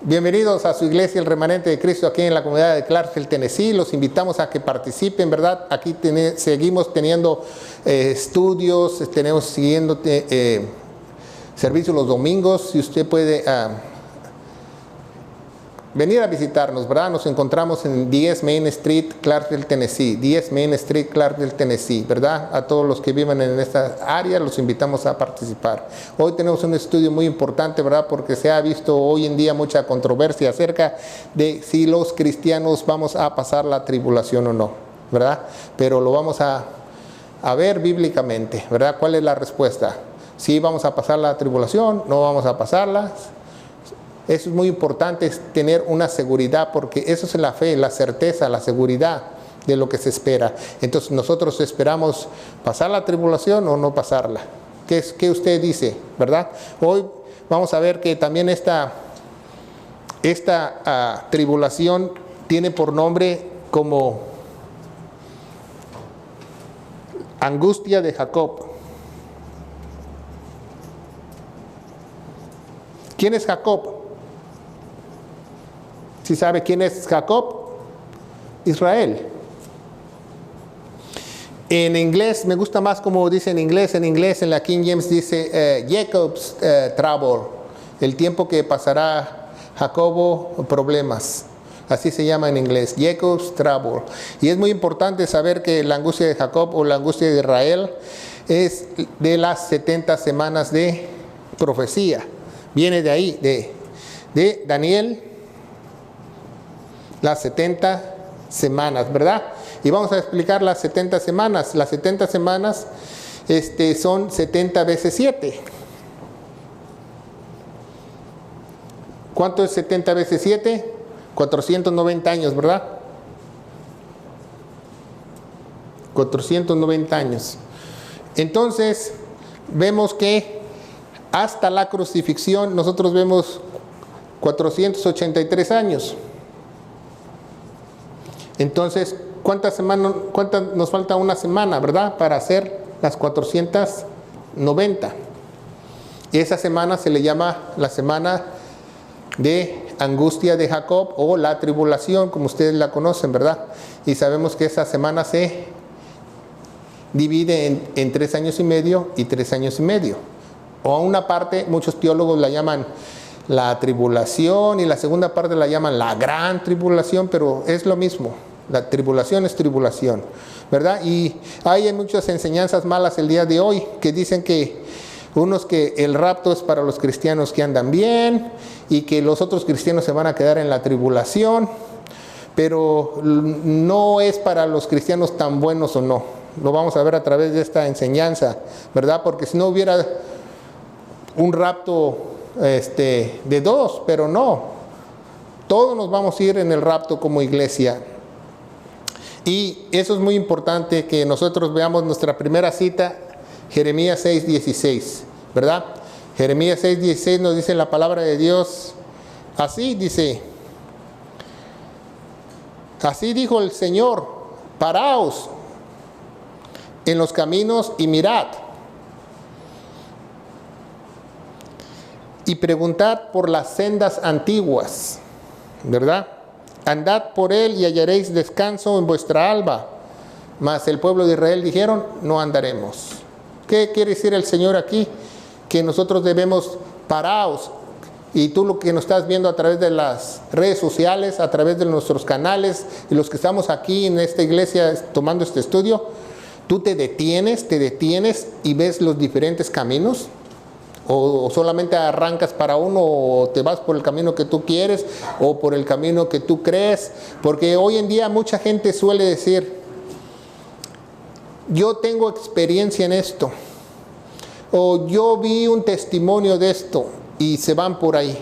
Bienvenidos a su iglesia, el Remanente de Cristo, aquí en la comunidad de Clarksville, Tennessee. Los invitamos a que participen, ¿verdad? Aquí seguimos teniendo estudios, tenemos siguiendo servicios los domingos. Si usted puede venir a visitarnos, ¿verdad? Nos encontramos en 10 Main Street, Clarksville, Tennessee. 10 Main Street, Clarksville, Tennessee, ¿verdad? A todos los que viven en esta área los invitamos a participar. Hoy tenemos un estudio muy importante, ¿verdad? Porque se ha visto hoy en día mucha controversia acerca de si los cristianos vamos a pasar la tribulación o no, ¿verdad? Pero lo vamos a ver bíblicamente, ¿verdad? ¿Cuál es la respuesta? ¿Sí vamos a pasar la tribulación? ¿No vamos a pasarla? Eso es muy importante, tener una seguridad, porque eso es la fe, la certeza, la seguridad de lo que se espera. Entonces nosotros esperamos pasar la tribulación o no pasarla. ¿Qué usted dice, verdad? Hoy vamos a ver que también esta tribulación tiene por nombre como angustia de Jacob. ¿Quién es Jacob? ¿Sí sabe quién es Jacob? Israel. En inglés, me gusta más como dice en inglés en la King James dice Jacob's trouble, el tiempo que pasará Jacobo problemas. Así se llama en inglés, Jacob's trouble. Y es muy importante saber que la angustia de Jacob o la angustia de Israel es de las 70 semanas de profecía. Viene de ahí, de Daniel, las 70 semanas, ¿verdad? Y vamos a explicar las 70 semanas. Las 70 semanas son 70 veces 7. ¿Cuánto es 70 veces 7? 490 años, ¿verdad? 490 años. Entonces, vemos que hasta la crucifixión nosotros vemos 483 años. Entonces, ¿cuántas nos falta una semana, verdad? Para hacer las 490. Y esa semana se le llama la semana de angustia de Jacob o la tribulación, como ustedes la conocen, ¿verdad? Y sabemos que esa semana se divide en 3 años y medio y 3 años y medio. O a una parte, muchos teólogos la llaman la tribulación y la segunda parte la llaman la gran tribulación, pero es lo mismo. La tribulación es tribulación, ¿verdad? Y hay muchas enseñanzas malas el día de hoy que dicen que el rapto es para los cristianos que andan bien y que los otros cristianos se van a quedar en la tribulación, pero no es para los cristianos tan buenos o no. Lo vamos a ver a través de esta enseñanza, ¿verdad? Porque si no hubiera un rapto de dos, pero no. Todos nos vamos a ir en el rapto como iglesia. Y eso es muy importante que nosotros veamos nuestra primera cita, Jeremías 6:16, ¿verdad? Jeremías 6:16 nos dice la palabra de Dios, así dice, así dijo el Señor, paraos en los caminos y mirad, y preguntad por las sendas antiguas, ¿verdad? Andad por él y hallaréis descanso en vuestra alba. Mas el pueblo de Israel dijeron, no andaremos. ¿Qué quiere decir el Señor aquí? Que nosotros debemos paraos. Y tú lo que nos estás viendo a través de las redes sociales, a través de nuestros canales, y los que estamos aquí en esta iglesia tomando este estudio, tú te detienes y ves los diferentes caminos. O solamente arrancas para uno, o te vas por el camino que tú quieres, o por el camino que tú crees. Porque hoy en día mucha gente suele decir, yo tengo experiencia en esto, o yo vi un testimonio de esto, y se van por ahí.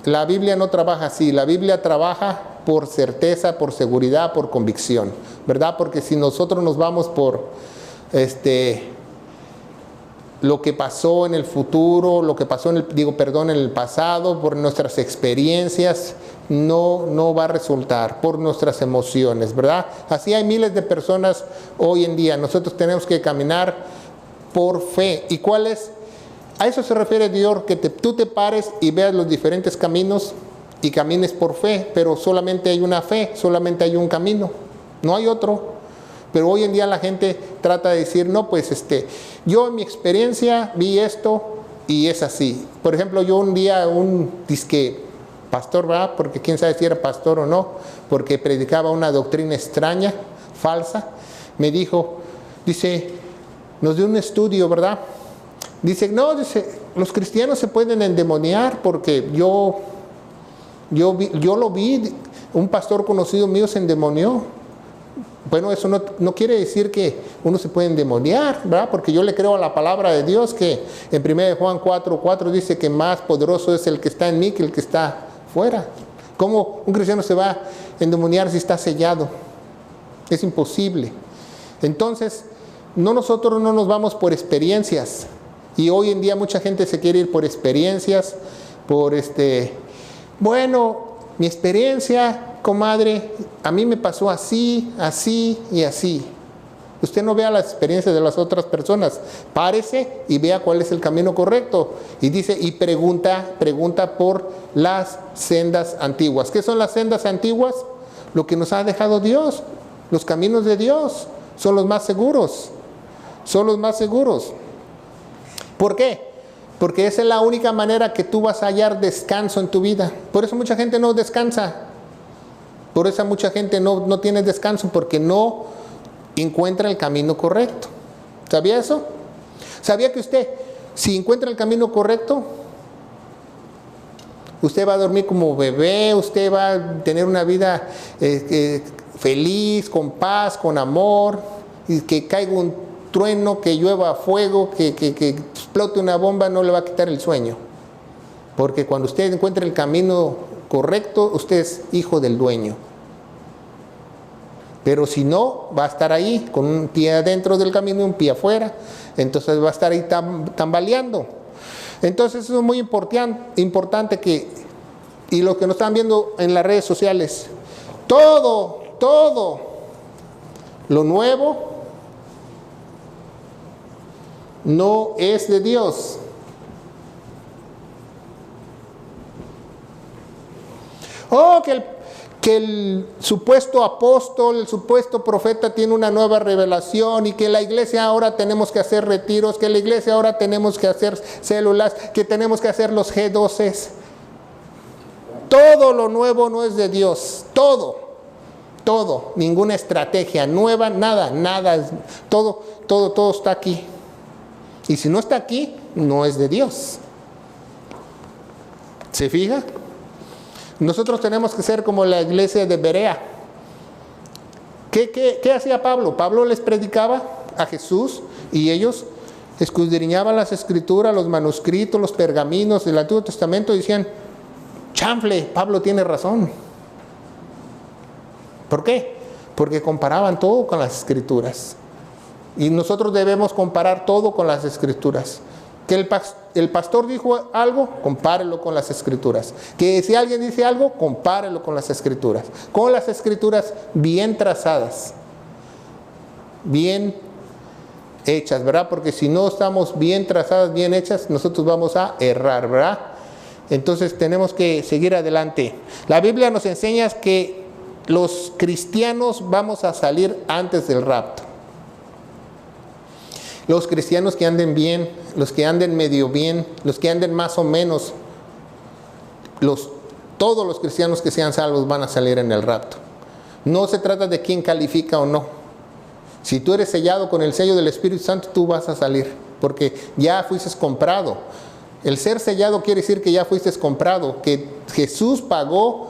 La Biblia no trabaja así. La Biblia trabaja por certeza, por seguridad, por convicción, ¿verdad? Porque si nosotros nos vamos por lo que pasó en el futuro, lo que pasó en el pasado, por nuestras experiencias, no va a resultar, por nuestras emociones, ¿verdad? Así hay miles de personas hoy en día. Nosotros tenemos que caminar por fe. ¿Y cuál es? A eso se refiere Dios, que tú te pares y veas los diferentes caminos y camines por fe, pero solamente hay una fe, solamente hay un camino, no hay otro. Pero hoy en día la gente trata de decir, no, pues yo en mi experiencia vi esto y es así. Por ejemplo, yo un día, un disque pastor, ¿verdad? Porque quién sabe si era pastor o no, porque predicaba una doctrina extraña, falsa, me dijo, dice, nos dio un estudio, ¿verdad? Dice, no, dice, los cristianos se pueden endemoniar porque yo lo vi, un pastor conocido mío se endemonió. Bueno, eso no quiere decir que uno se puede endemoniar, ¿verdad? Porque yo le creo a la palabra de Dios que en 1 Juan 4:4 dice que más poderoso es el que está en mí que el que está fuera. ¿Cómo un cristiano se va a endemoniar si está sellado? Es imposible. Entonces, nosotros no nos vamos por experiencias. Y hoy en día mucha gente se quiere ir por experiencias, por bueno, mi experiencia, comadre, a mí me pasó así, así y así. Usted no vea las experiencias de las otras personas, párese y vea cuál es el camino correcto. Y dice, y pregunta por las sendas antiguas. ¿Qué son las sendas antiguas? Lo que nos ha dejado Dios, los caminos de Dios, son los más seguros. Son los más seguros. ¿Por qué? Porque esa es la única manera que tú vas a hallar descanso en tu vida. Por eso mucha gente no descansa. Por eso mucha gente no tiene descanso, porque no encuentra el camino correcto. ¿Sabía eso? ¿Sabía que usted, si encuentra el camino correcto, usted va a dormir como bebé, usted va a tener una vida feliz, con paz, con amor, y que caiga un trueno, que llueva fuego, que explote una bomba, no le va a quitar el sueño? Porque cuando usted encuentra el camino correcto, usted es hijo del dueño. Pero si no, va a estar ahí con un pie adentro del camino y un pie afuera. Entonces va a estar ahí tambaleando. Entonces eso es muy importante que, y lo que nos están viendo en las redes sociales, todo lo nuevo no es de Dios. Oh, que el supuesto apóstol, el supuesto profeta tiene una nueva revelación, y que la iglesia ahora tenemos que hacer retiros, que la iglesia ahora tenemos que hacer células, que tenemos que hacer los G12. Todo lo nuevo no es de Dios. Todo, ninguna estrategia nueva, nada, todo está aquí. Y si no está aquí, no es de Dios. ¿Se fija? Nosotros tenemos que ser como la iglesia de Berea. ¿Qué hacía Pablo? Pablo les predicaba a Jesús y ellos escudriñaban las escrituras, los manuscritos, los pergaminos del Antiguo Testamento y decían, chanfle, Pablo tiene razón. ¿Por qué? Porque comparaban todo con las escrituras. Y nosotros debemos comparar todo con las escrituras. Que el pastor dijo algo, compárelo con las escrituras. Que si alguien dice algo, compárelo con las escrituras. Con las escrituras bien trazadas, bien hechas, ¿verdad? Porque si no estamos bien trazadas, bien hechas, nosotros vamos a errar, ¿verdad? Entonces tenemos que seguir adelante. La Biblia nos enseña que los cristianos vamos a salir antes del rapto. Los cristianos que anden bien, los que anden medio bien, los que anden más o menos, todos los cristianos que sean salvos van a salir en el rapto. No se trata de quién califica o no. Si tú eres sellado con el sello del Espíritu Santo, tú vas a salir, porque ya fuiste comprado. El ser sellado quiere decir que ya fuiste comprado, que Jesús pagó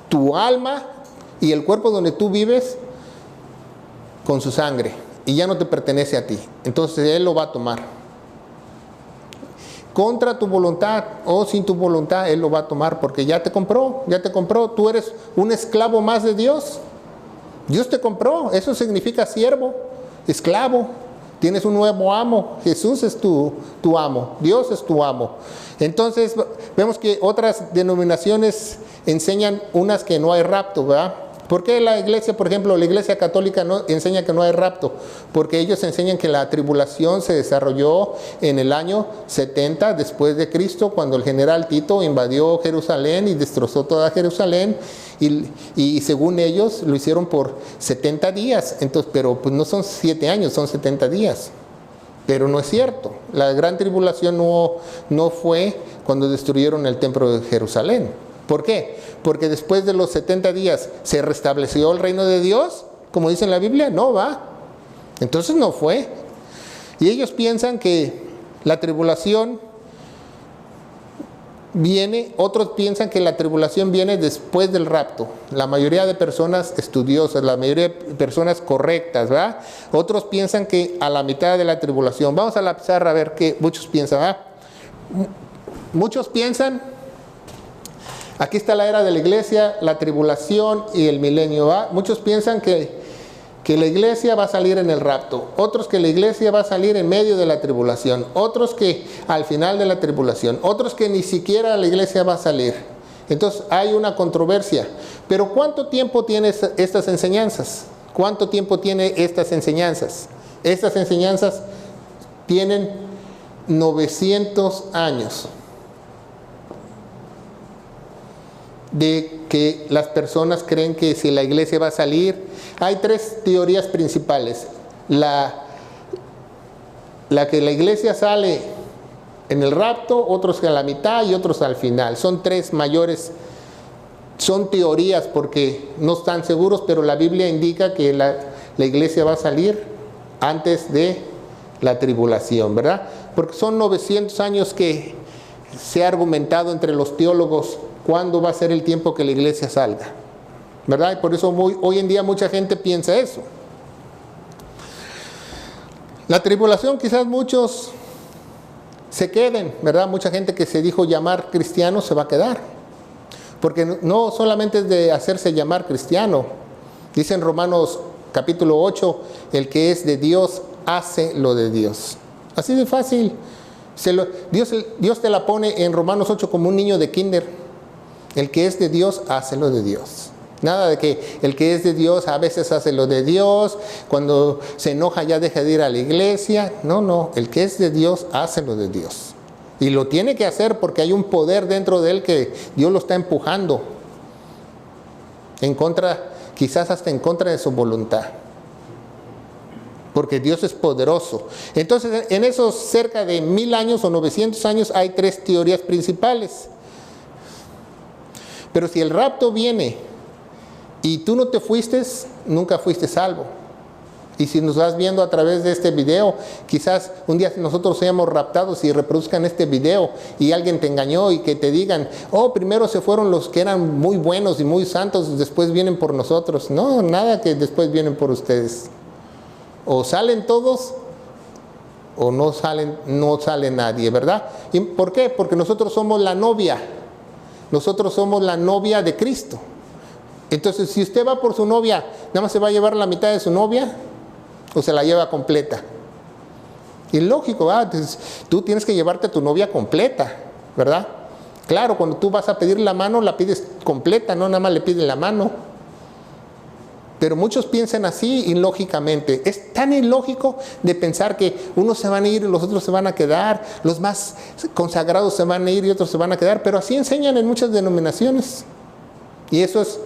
tu alma y el cuerpo donde tú vives con su sangre. Y ya no te pertenece a ti. Entonces Él lo va a tomar. Contra tu voluntad o sin tu voluntad, Él lo va a tomar porque ya te compró. Tú eres un esclavo más de Dios. Dios te compró. Eso significa siervo, esclavo. Tienes un nuevo amo. Jesús es tu amo. Dios es tu amo. Entonces vemos que otras denominaciones enseñan unas que no hay rapto, ¿verdad? ¿Por qué la iglesia, por ejemplo, la iglesia católica no enseña que no hay rapto? Porque ellos enseñan que la tribulación se desarrolló en el año 70 después de Cristo, cuando el general Tito invadió Jerusalén y destrozó toda Jerusalén, y según ellos lo hicieron por 70 días, entonces, pero pues no son 7 años, son 70 días. Pero no es cierto, la gran tribulación no fue cuando destruyeron el templo de Jerusalén. ¿Por qué? Porque después de los 70 días se restableció el reino de Dios, como dice en la Biblia, no va. Entonces no fue. Y ellos piensan que la tribulación viene, otros piensan que la tribulación viene después del rapto. La mayoría de personas estudiosas, la mayoría de personas correctas, ¿verdad? Otros piensan que a la mitad de la tribulación. Vamos a la pizarra a ver qué muchos piensan, ¿verdad? Muchos piensan, aquí está la era de la iglesia, la tribulación y el milenio, ¿va? Muchos piensan que la iglesia va a salir en el rapto, otros que la iglesia va a salir en medio de la tribulación, otros que al final de la tribulación, otros que ni siquiera la iglesia va a salir. Entonces hay una controversia. Pero ¿cuánto tiempo tiene estas enseñanzas? ¿Cuánto tiempo tiene estas enseñanzas? Estas enseñanzas tienen 900 años. De que las personas creen que si la iglesia va a salir, hay 3 teorías principales. La que la iglesia sale en el rapto, otros que a la mitad y otros al final. Son 3 mayores, son teorías porque no están seguros, pero la Biblia indica que la iglesia va a salir antes de la tribulación, ¿verdad? Porque son 900 años que se ha argumentado entre los teólogos cuándo va a ser el tiempo que la iglesia salga, ¿verdad? Y por eso hoy en día mucha gente piensa eso. La tribulación, quizás muchos se queden, ¿verdad? Mucha gente que se dijo llamar cristiano se va a quedar, porque no solamente es de hacerse llamar cristiano. Dice en Romanos capítulo 8, el que es de Dios hace lo de Dios. Así de fácil. Dios te la pone en Romanos 8 como un niño de kinder. El que es de Dios hace lo de Dios. Nada de que el que es de Dios a veces hace lo de Dios, cuando se enoja ya deja de ir a la iglesia. No, el que es de Dios hace lo de Dios. Y lo tiene que hacer porque hay un poder dentro de él que Dios lo está empujando. En contra, quizás hasta en contra de su voluntad. Porque Dios es poderoso. Entonces, en esos cerca de 1000 años o 900 años hay 3 teorías principales. Pero si el rapto viene y tú no te fuiste, nunca fuiste salvo. Y si nos vas viendo a través de este video, quizás un día nosotros seamos raptados y reproduzcan este video y alguien te engañó y que te digan, oh, primero se fueron los que eran muy buenos y muy santos, después vienen por nosotros. No, nada que después vienen por ustedes. O salen todos o no sale nadie, ¿verdad? ¿Y por qué? Porque nosotros somos la novia. Nosotros somos la novia de Cristo. Entonces, si usted va por su novia, ¿nada más se va a llevar la mitad de su novia? ¿O se la lleva completa? Y lógico, ¿verdad? Entonces, tú tienes que llevarte a tu novia completa, ¿verdad? Claro, cuando tú vas a pedir la mano, la pides completa, no nada más le pides la mano. Pero muchos piensan así ilógicamente. Es tan ilógico de pensar que unos se van a ir y los otros se van a quedar, los más consagrados se van a ir y otros se van a quedar, pero así enseñan en muchas denominaciones. Y eso es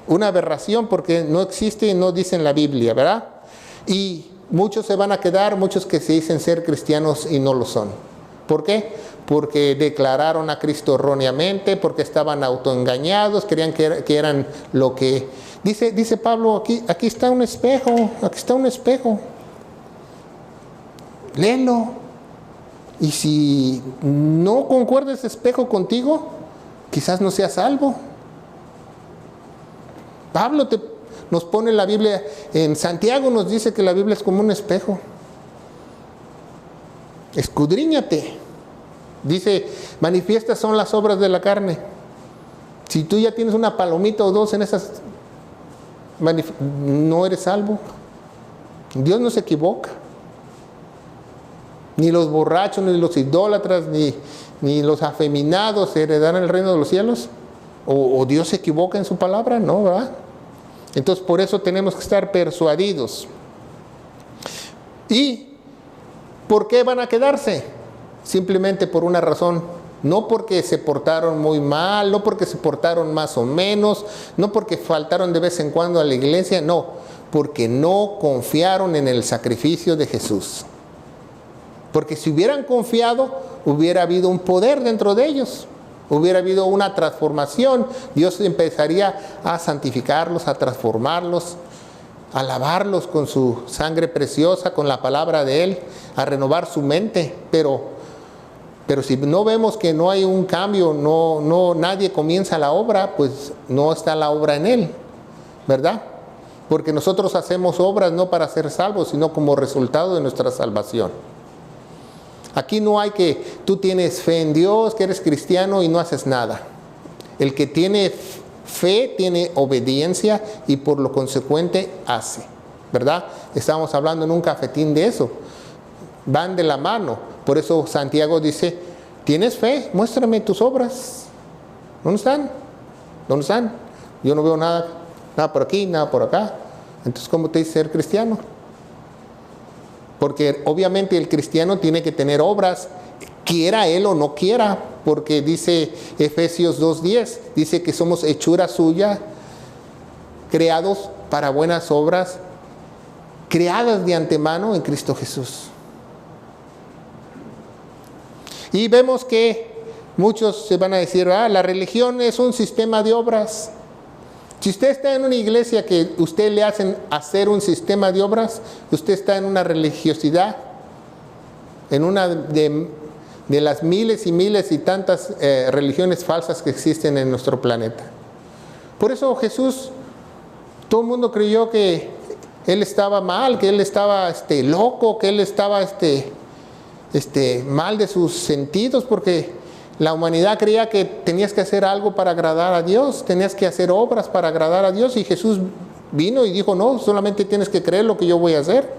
una aberración porque no existe y no dice en la Biblia, ¿verdad? Y muchos se van a quedar, muchos que se dicen ser cristianos y no lo son. ¿Por qué? Porque declararon a Cristo erróneamente, porque estaban autoengañados, creían que eran lo que... Dice Pablo, aquí está un espejo, aquí está un espejo. Léelo. Y si no concuerda ese espejo contigo, quizás no seas salvo. Pablo nos pone la Biblia, en Santiago nos dice que la Biblia es como un espejo. Escudriñate. Dice, manifiestas son las obras de la carne. Si tú ya tienes una palomita o dos en esas, no eres salvo. Dios no se equivoca. Ni los borrachos, ni los idólatras, ni los afeminados heredarán el reino de los cielos. ¿O Dios se equivoca en su palabra? No, ¿verdad? Entonces por eso tenemos que estar persuadidos. ¿Y por qué van a quedarse? Simplemente por una razón. No porque se portaron muy mal, no porque se portaron más o menos, no porque faltaron de vez en cuando a la iglesia, no, porque no confiaron en el sacrificio de Jesús. Porque si hubieran confiado, hubiera habido un poder dentro de ellos, hubiera habido una transformación. Dios empezaría a santificarlos, a transformarlos, a lavarlos con su sangre preciosa, con la palabra de Él, a renovar su mente. Pero si no vemos que no hay un cambio, nadie comienza la obra, pues no está la obra en Él, ¿verdad? Porque nosotros hacemos obras no para ser salvos, sino como resultado de nuestra salvación. Aquí no hay que tú tienes fe en Dios, que eres cristiano y no haces nada. El que tiene fe tiene obediencia y por lo consecuente hace, ¿verdad? Estamos hablando en un cafetín de eso. Van de la mano. Por eso Santiago dice, ¿tienes fe? Muéstrame tus obras. ¿Dónde están? ¿Dónde están? Yo no veo nada por aquí, nada por acá. Entonces, ¿cómo te dice ser cristiano? Porque obviamente el cristiano tiene que tener obras, quiera él o no quiera, porque dice Efesios 2:10, dice que somos hechura suya, creados para buenas obras, creadas de antemano en Cristo Jesús. Y vemos que muchos se van a decir, la religión es un sistema de obras. Si usted está en una iglesia que usted le hacen hacer un sistema de obras, usted está en una religiosidad, en una de las miles y miles y tantas religiones falsas que existen en nuestro planeta. Por eso Jesús, todo el mundo creyó que Él estaba mal, que Él estaba loco, que Él estaba mal de sus sentidos, porque la humanidad creía que tenías que hacer algo para agradar a Dios, tenías que hacer obras para agradar a Dios, y Jesús vino y dijo, no, solamente tienes que creer lo que yo voy a hacer.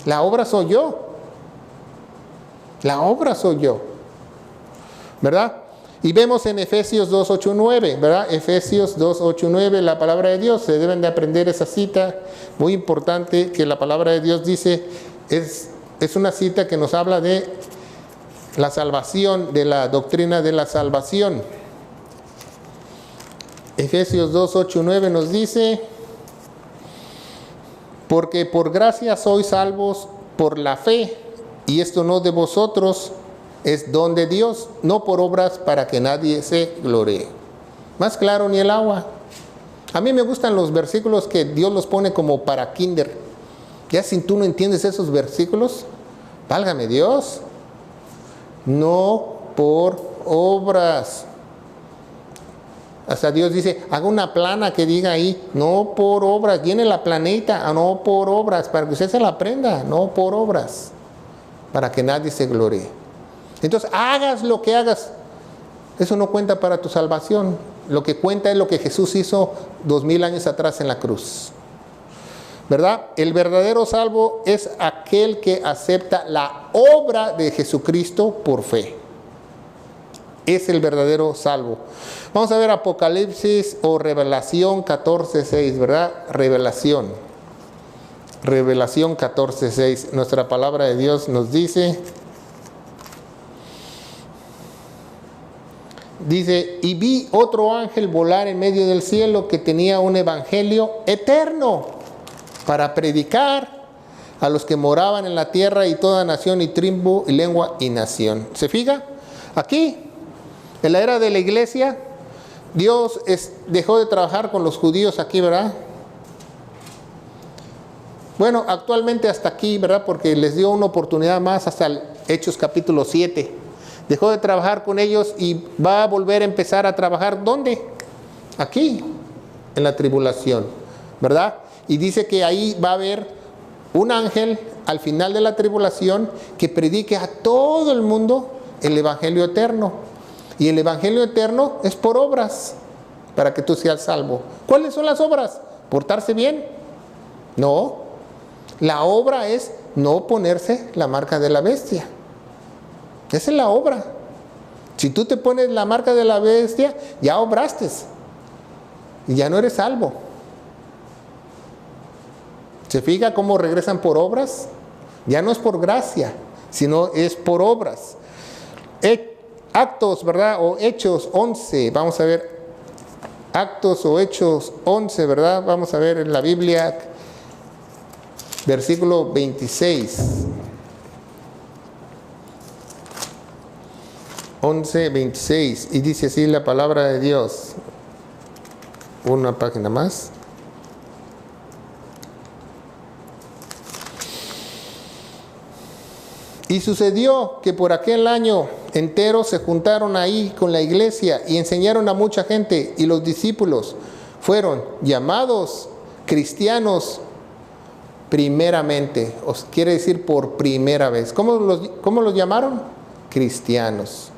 La obra soy yo. La obra soy yo. ¿Verdad? Y vemos en Efesios 2:8-9, ¿verdad? Efesios 2:8-9, la palabra de Dios, se deben de aprender esa cita, muy importante, que la palabra de Dios dice, es una cita que nos habla de la salvación, de la doctrina de la salvación. Efesios 2:8-9 nos dice, porque por gracia sois salvos por la fe, y esto no de vosotros, es don de Dios, no por obras para que nadie se gloree. Más claro ni el agua. A mí me gustan los versículos que Dios los pone como para kinder. Ya si tú no entiendes esos versículos, válgame Dios. No por obras. Hasta Dios dice, haga una plana que diga ahí, no por obras. Viene la planeta, no por obras, para que usted se la aprenda, no por obras, para que nadie se gloree. Entonces, hagas lo que hagas, eso no cuenta para tu salvación. Lo que cuenta es lo que Jesús hizo 2000 años atrás en la cruz. ¿Verdad? El verdadero salvo es aquel que acepta la obra de Jesucristo por fe. Es el verdadero salvo. Vamos a ver Apocalipsis o Revelación 14:6, ¿verdad? Revelación 14:6. Nuestra palabra de Dios nos dice, y vi otro ángel volar en medio del cielo que tenía un evangelio eterno para predicar a los que moraban en la tierra y toda nación y tribu y lengua y nación. ¿Se fija? Aquí, en la era de la iglesia, Dios dejó de trabajar con los judíos aquí, ¿verdad? Bueno, actualmente hasta aquí, ¿verdad? Porque les dio una oportunidad más hasta el Hechos capítulo 7. Dejó de trabajar con ellos y va a volver a empezar a trabajar, ¿dónde? Aquí, en la tribulación, ¿verdad? Y dice que ahí va a haber un ángel al final de la tribulación que predique a todo el mundo el evangelio eterno. Y el evangelio eterno es por obras, para que tú seas salvo. ¿Cuáles son las obras? ¿Portarse bien? No. La obra es no ponerse la marca de la bestia. Esa es la obra. Si tú te pones la marca de la bestia, ya obraste. y ya no eres salvo. ¿Se fija cómo regresan por obras? Ya no es por gracia, sino es por obras. Actos, ¿verdad? O Hechos 11, vamos a ver. Actos o Hechos 11, ¿verdad? Vamos a ver en la Biblia, versículo 26. 11:26, y dice así la palabra de Dios. Una página más. Y sucedió que por aquel año entero se juntaron ahí con la iglesia y enseñaron a mucha gente, y los discípulos fueron llamados cristianos primeramente. Os quiere decir por primera vez. ¿Cómo los llamaron? Cristianos.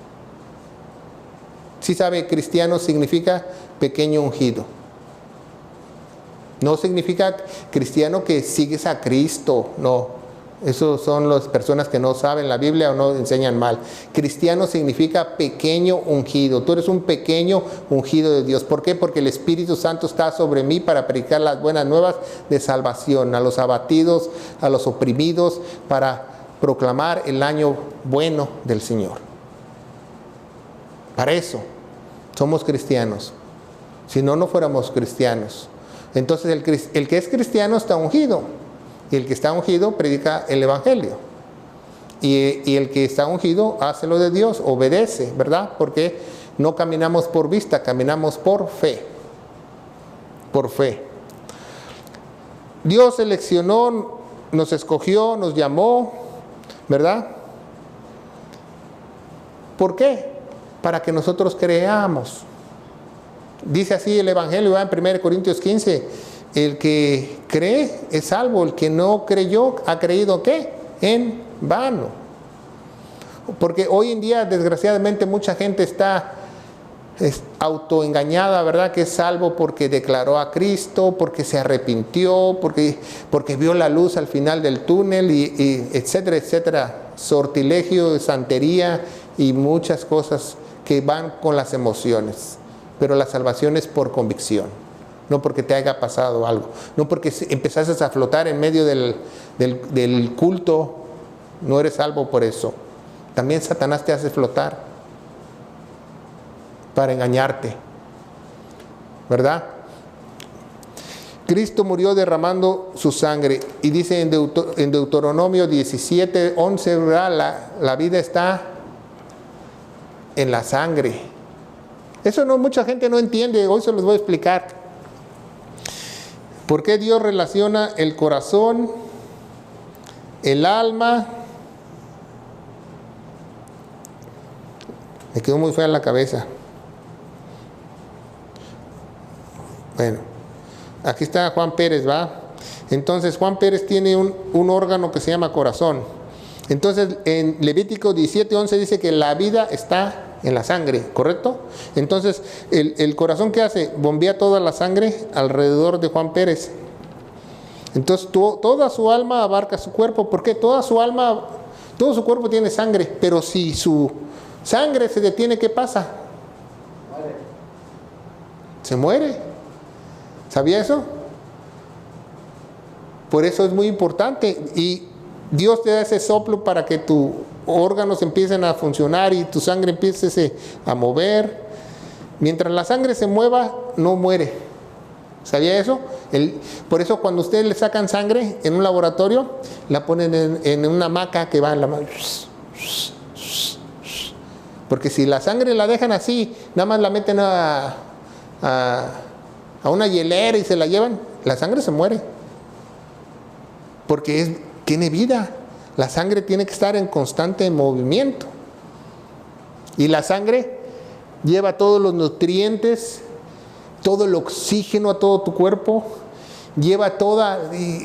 Si sabe, cristiano significa pequeño ungido. No significa cristiano que sigues a Cristo, no. Esos son las personas que no saben la Biblia o no enseñan mal. Cristiano significa pequeño ungido. Tú eres un pequeño ungido de Dios. ¿Por qué? Porque el Espíritu Santo está sobre mí para predicar las buenas nuevas de salvación a los abatidos, a los oprimidos, para proclamar el año bueno del Señor. Para eso somos cristianos. Si no, no fuéramos cristianos. Entonces el que es cristiano está ungido. Y el que está ungido predica el Evangelio. Y el que está ungido hace lo de Dios, obedece, ¿verdad? Porque no caminamos por vista, caminamos por fe. Por fe. Dios seleccionó, nos escogió, nos llamó, ¿verdad? ¿Por qué? Para que nosotros creamos. Dice así el Evangelio, en 1 Corintios 15. El que cree es salvo, el que no creyó ha creído ¿qué? En vano. Porque hoy en día, desgraciadamente, mucha gente está autoengañada, ¿verdad? Que es salvo porque declaró a Cristo, porque se arrepintió, porque vio la luz al final del túnel, y etcétera, etcétera. Sortilegio, santería y muchas cosas que van con las emociones. Pero la salvación es por convicción. No porque te haya pasado algo, no porque empezaste a flotar en medio del culto, no eres salvo por eso. También Satanás te hace flotar para engañarte, ¿verdad? Cristo murió derramando su sangre, y dice en Deuteronomio 17:11, ¿verdad? La vida está en la sangre. Eso mucha gente no entiende, hoy se los voy a explicar. ¿Por qué Dios relaciona el corazón, el alma? Me quedó muy fea en la cabeza. Bueno, aquí está Juan Pérez, ¿va? Entonces Juan Pérez tiene un órgano que se llama corazón. Entonces en Levítico 17:11 dice que la vida está en la sangre, ¿correcto? Entonces el corazón, ¿qué hace? Bombea toda la sangre alrededor de Juan Pérez. Entonces toda su alma abarca su cuerpo. ¿Por qué? Toda su alma, todo su cuerpo tiene sangre, pero si su sangre se detiene, ¿qué pasa? Se muere. ¿Sabía eso? Por eso es muy importante, y Dios te da ese soplo para que tus órganos empiecen a funcionar y tu sangre empiece a mover. Mientras la sangre se mueva, no muere. ¿Sabía eso? Por eso cuando ustedes le sacan sangre en un laboratorio, la ponen en una hamaca que va en la mano. Porque si la sangre la dejan así, nada más la meten a una hielera y se la llevan, la sangre se muere. Porque tiene vida. La sangre tiene que estar en constante movimiento. Y la sangre lleva todos los nutrientes, todo el oxígeno a todo tu cuerpo, y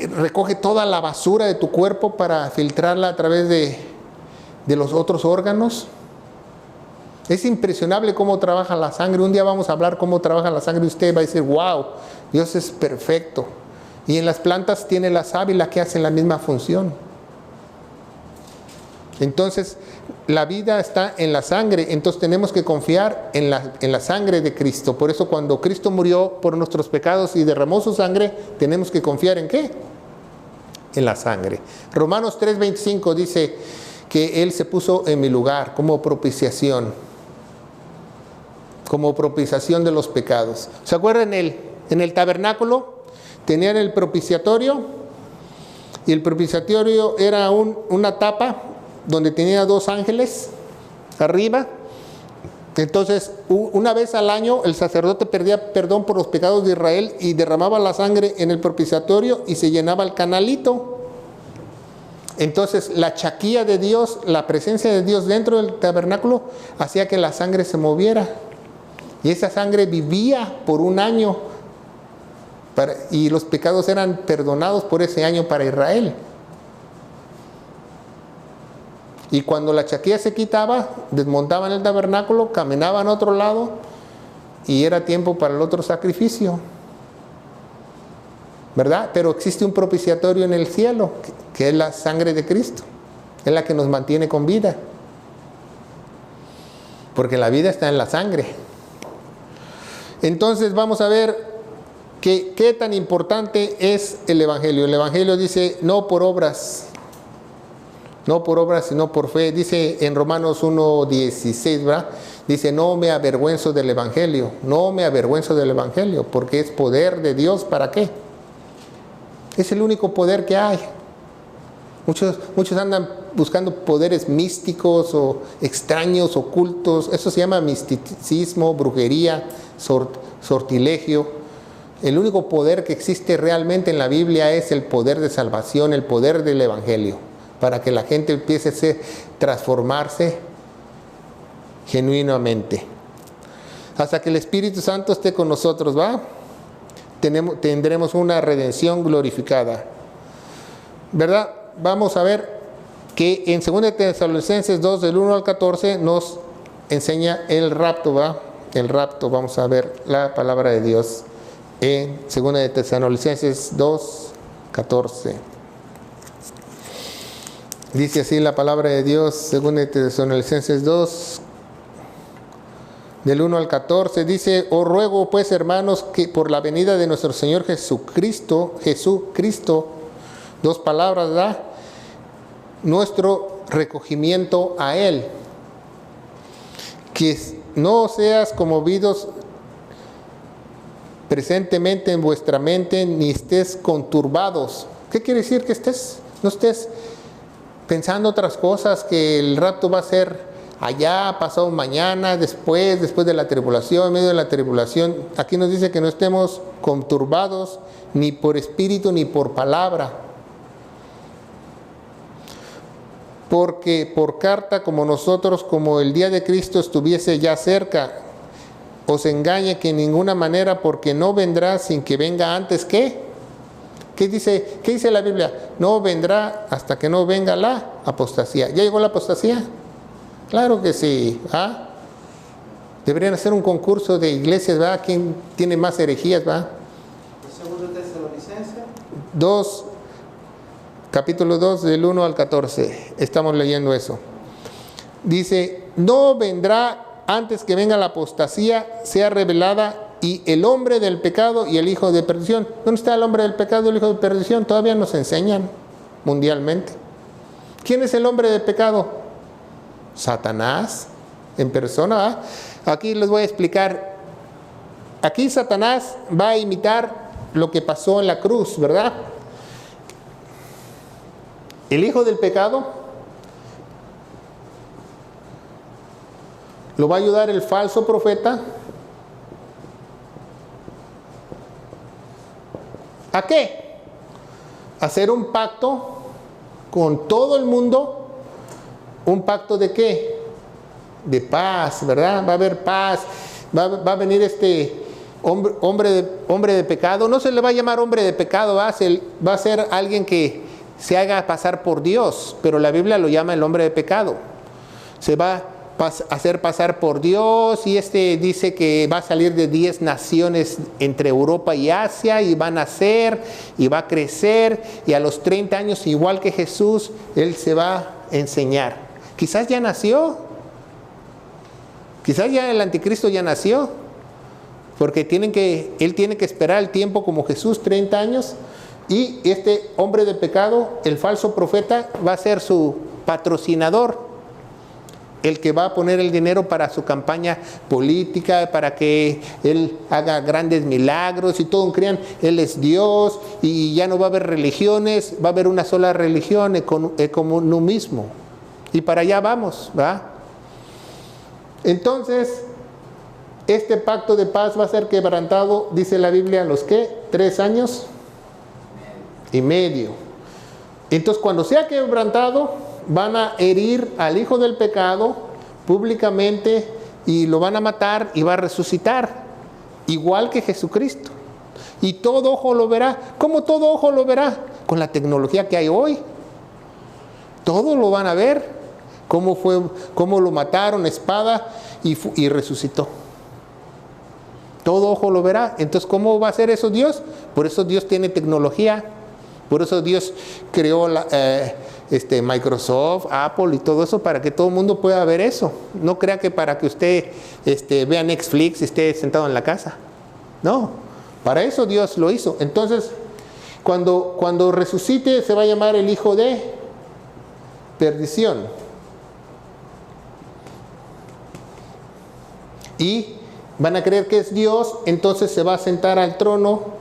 recoge toda la basura de tu cuerpo para filtrarla a través de los otros órganos. Es impresionable cómo trabaja la sangre. Un día vamos a hablar cómo trabaja la sangre y usted va a decir, wow, Dios es perfecto. Y en las plantas tiene la sábila que hace la misma función. Entonces, la vida está en la sangre, entonces tenemos que confiar en la sangre de Cristo. Por eso cuando Cristo murió por nuestros pecados y derramó su sangre, tenemos que confiar ¿en qué? En la sangre. Romanos 3:25 dice que Él se puso en mi lugar como propiciación de los pecados. ¿Se acuerdan? En el tabernáculo tenían el propiciatorio, y el propiciatorio era una tapa donde tenía 2 ángeles arriba. Entonces, una vez al año el sacerdote pedía perdón por los pecados de Israel y derramaba la sangre en el propiciatorio y se llenaba el canalito. Entonces, la chaquilla de Dios, la presencia de Dios dentro del tabernáculo, hacía que la sangre se moviera. Y esa sangre vivía por un año. Y los pecados eran perdonados por ese año para Israel. Y cuando la chaquilla se quitaba, desmontaban el tabernáculo, caminaban a otro lado y era tiempo para el otro sacrificio, ¿verdad? Pero existe un propiciatorio en el cielo, que es la sangre de Cristo, es la que nos mantiene con vida, porque la vida está en la sangre. Entonces vamos a ver qué tan importante es el Evangelio. El Evangelio dice, no por obras, sino por fe. Dice en Romanos 1:16, ¿verdad? Dice, no me avergüenzo del Evangelio, porque es poder de Dios. ¿Para qué? Es el único poder que hay. Muchos andan buscando poderes místicos o extraños, ocultos. Eso se llama misticismo, brujería, sortilegio. El único poder que existe realmente en la Biblia es el poder de salvación, el poder del Evangelio, para que la gente empiece a transformarse genuinamente. Hasta que el Espíritu Santo esté con nosotros, ¿va? Tendremos una redención glorificada, ¿verdad? Vamos a ver que en 2 Tesalonicenses 2, del 1 al 14, nos enseña el rapto, ¿va? El rapto, vamos a ver la palabra de Dios en 2 Tesalonicenses 2, 14. Dice así la palabra de Dios, 2 Tesalonicenses 2, del 1 al 14, dice, os ruego pues, hermanos, que por la venida de nuestro Señor Jesucristo, 2 palabras, ¿verdad? Nuestro recogimiento a Él, que no seas conmovidos presentemente en vuestra mente, ni estés conturbados. ¿Qué quiere decir? Que no estés pensando otras cosas, que el rapto va a ser allá, pasado mañana, después de la tribulación, en medio de la tribulación. Aquí nos dice que no estemos conturbados ni por espíritu ni por palabra, porque por carta como nosotros, como el día de Cristo estuviese ya cerca, os engañe que en ninguna manera, porque no vendrá sin que venga antes. ¿Qué dice la Biblia? No vendrá hasta que no venga la apostasía. ¿Ya llegó la apostasía? Claro que sí. ¿Ah? Deberían hacer un concurso de iglesias, ¿verdad? ¿Quién tiene más herejías, va? 2 Tesalonicenses 2, capítulo 2, del 1 al 14. Estamos leyendo eso. Dice, no vendrá antes que venga la apostasía, sea revelada, y el hombre del pecado y el hijo de perdición. ¿Dónde está el hombre del pecado y el hijo de perdición? Todavía nos enseñan mundialmente. ¿Quién es el hombre del pecado? Satanás en persona, ¿eh? Aquí les voy a explicar. Aquí Satanás va a imitar lo que pasó en la cruz, ¿verdad? El hijo del pecado lo va a ayudar el falso profeta. ¿A qué? Hacer un pacto con todo el mundo. ¿Un pacto de qué? De paz, ¿verdad? Va a haber paz. Va a venir este hombre de pecado. No se le va a llamar hombre de pecado, va a ser alguien que se haga pasar por Dios, pero la Biblia lo llama el hombre de pecado. Se va a hacer pasar por Dios, y dice que va a salir de 10 naciones entre Europa y Asia, y va a nacer y va a crecer, y a los 30 años, igual que Jesús, él se va a enseñar. quizás ya nació. Quizás ya el anticristo ya nació. Porque él tiene que esperar el tiempo como Jesús, 30 años. Y este hombre de pecado, el falso profeta, va a ser su patrocinador. El que va a poner el dinero para su campaña política, para que él haga grandes milagros y todos crean, él es Dios y ya no va a haber religiones, va a haber una sola religión, ecumenismo. Y para allá vamos, ¿va? Entonces, este pacto de paz va a ser quebrantado, dice la Biblia, ¿los qué? 3 años y medio. Entonces, cuando sea quebrantado, van a herir al hijo del pecado públicamente y lo van a matar y va a resucitar, igual que Jesucristo. Y todo ojo lo verá. ¿Cómo todo ojo lo verá? Con la tecnología que hay hoy. Todo lo van a ver. Cómo lo mataron, espada, y resucitó. Todo ojo lo verá. Entonces, ¿cómo va a hacer eso Dios? Por eso Dios tiene tecnología. Por eso Dios creó Microsoft, Apple y todo eso para que todo el mundo pueda ver eso. No crea que para que usted vea Netflix y esté sentado en la casa. No, para eso Dios lo hizo. Entonces, cuando resucite se va a llamar el hijo de perdición. Y van a creer que es Dios, entonces se va a sentar al trono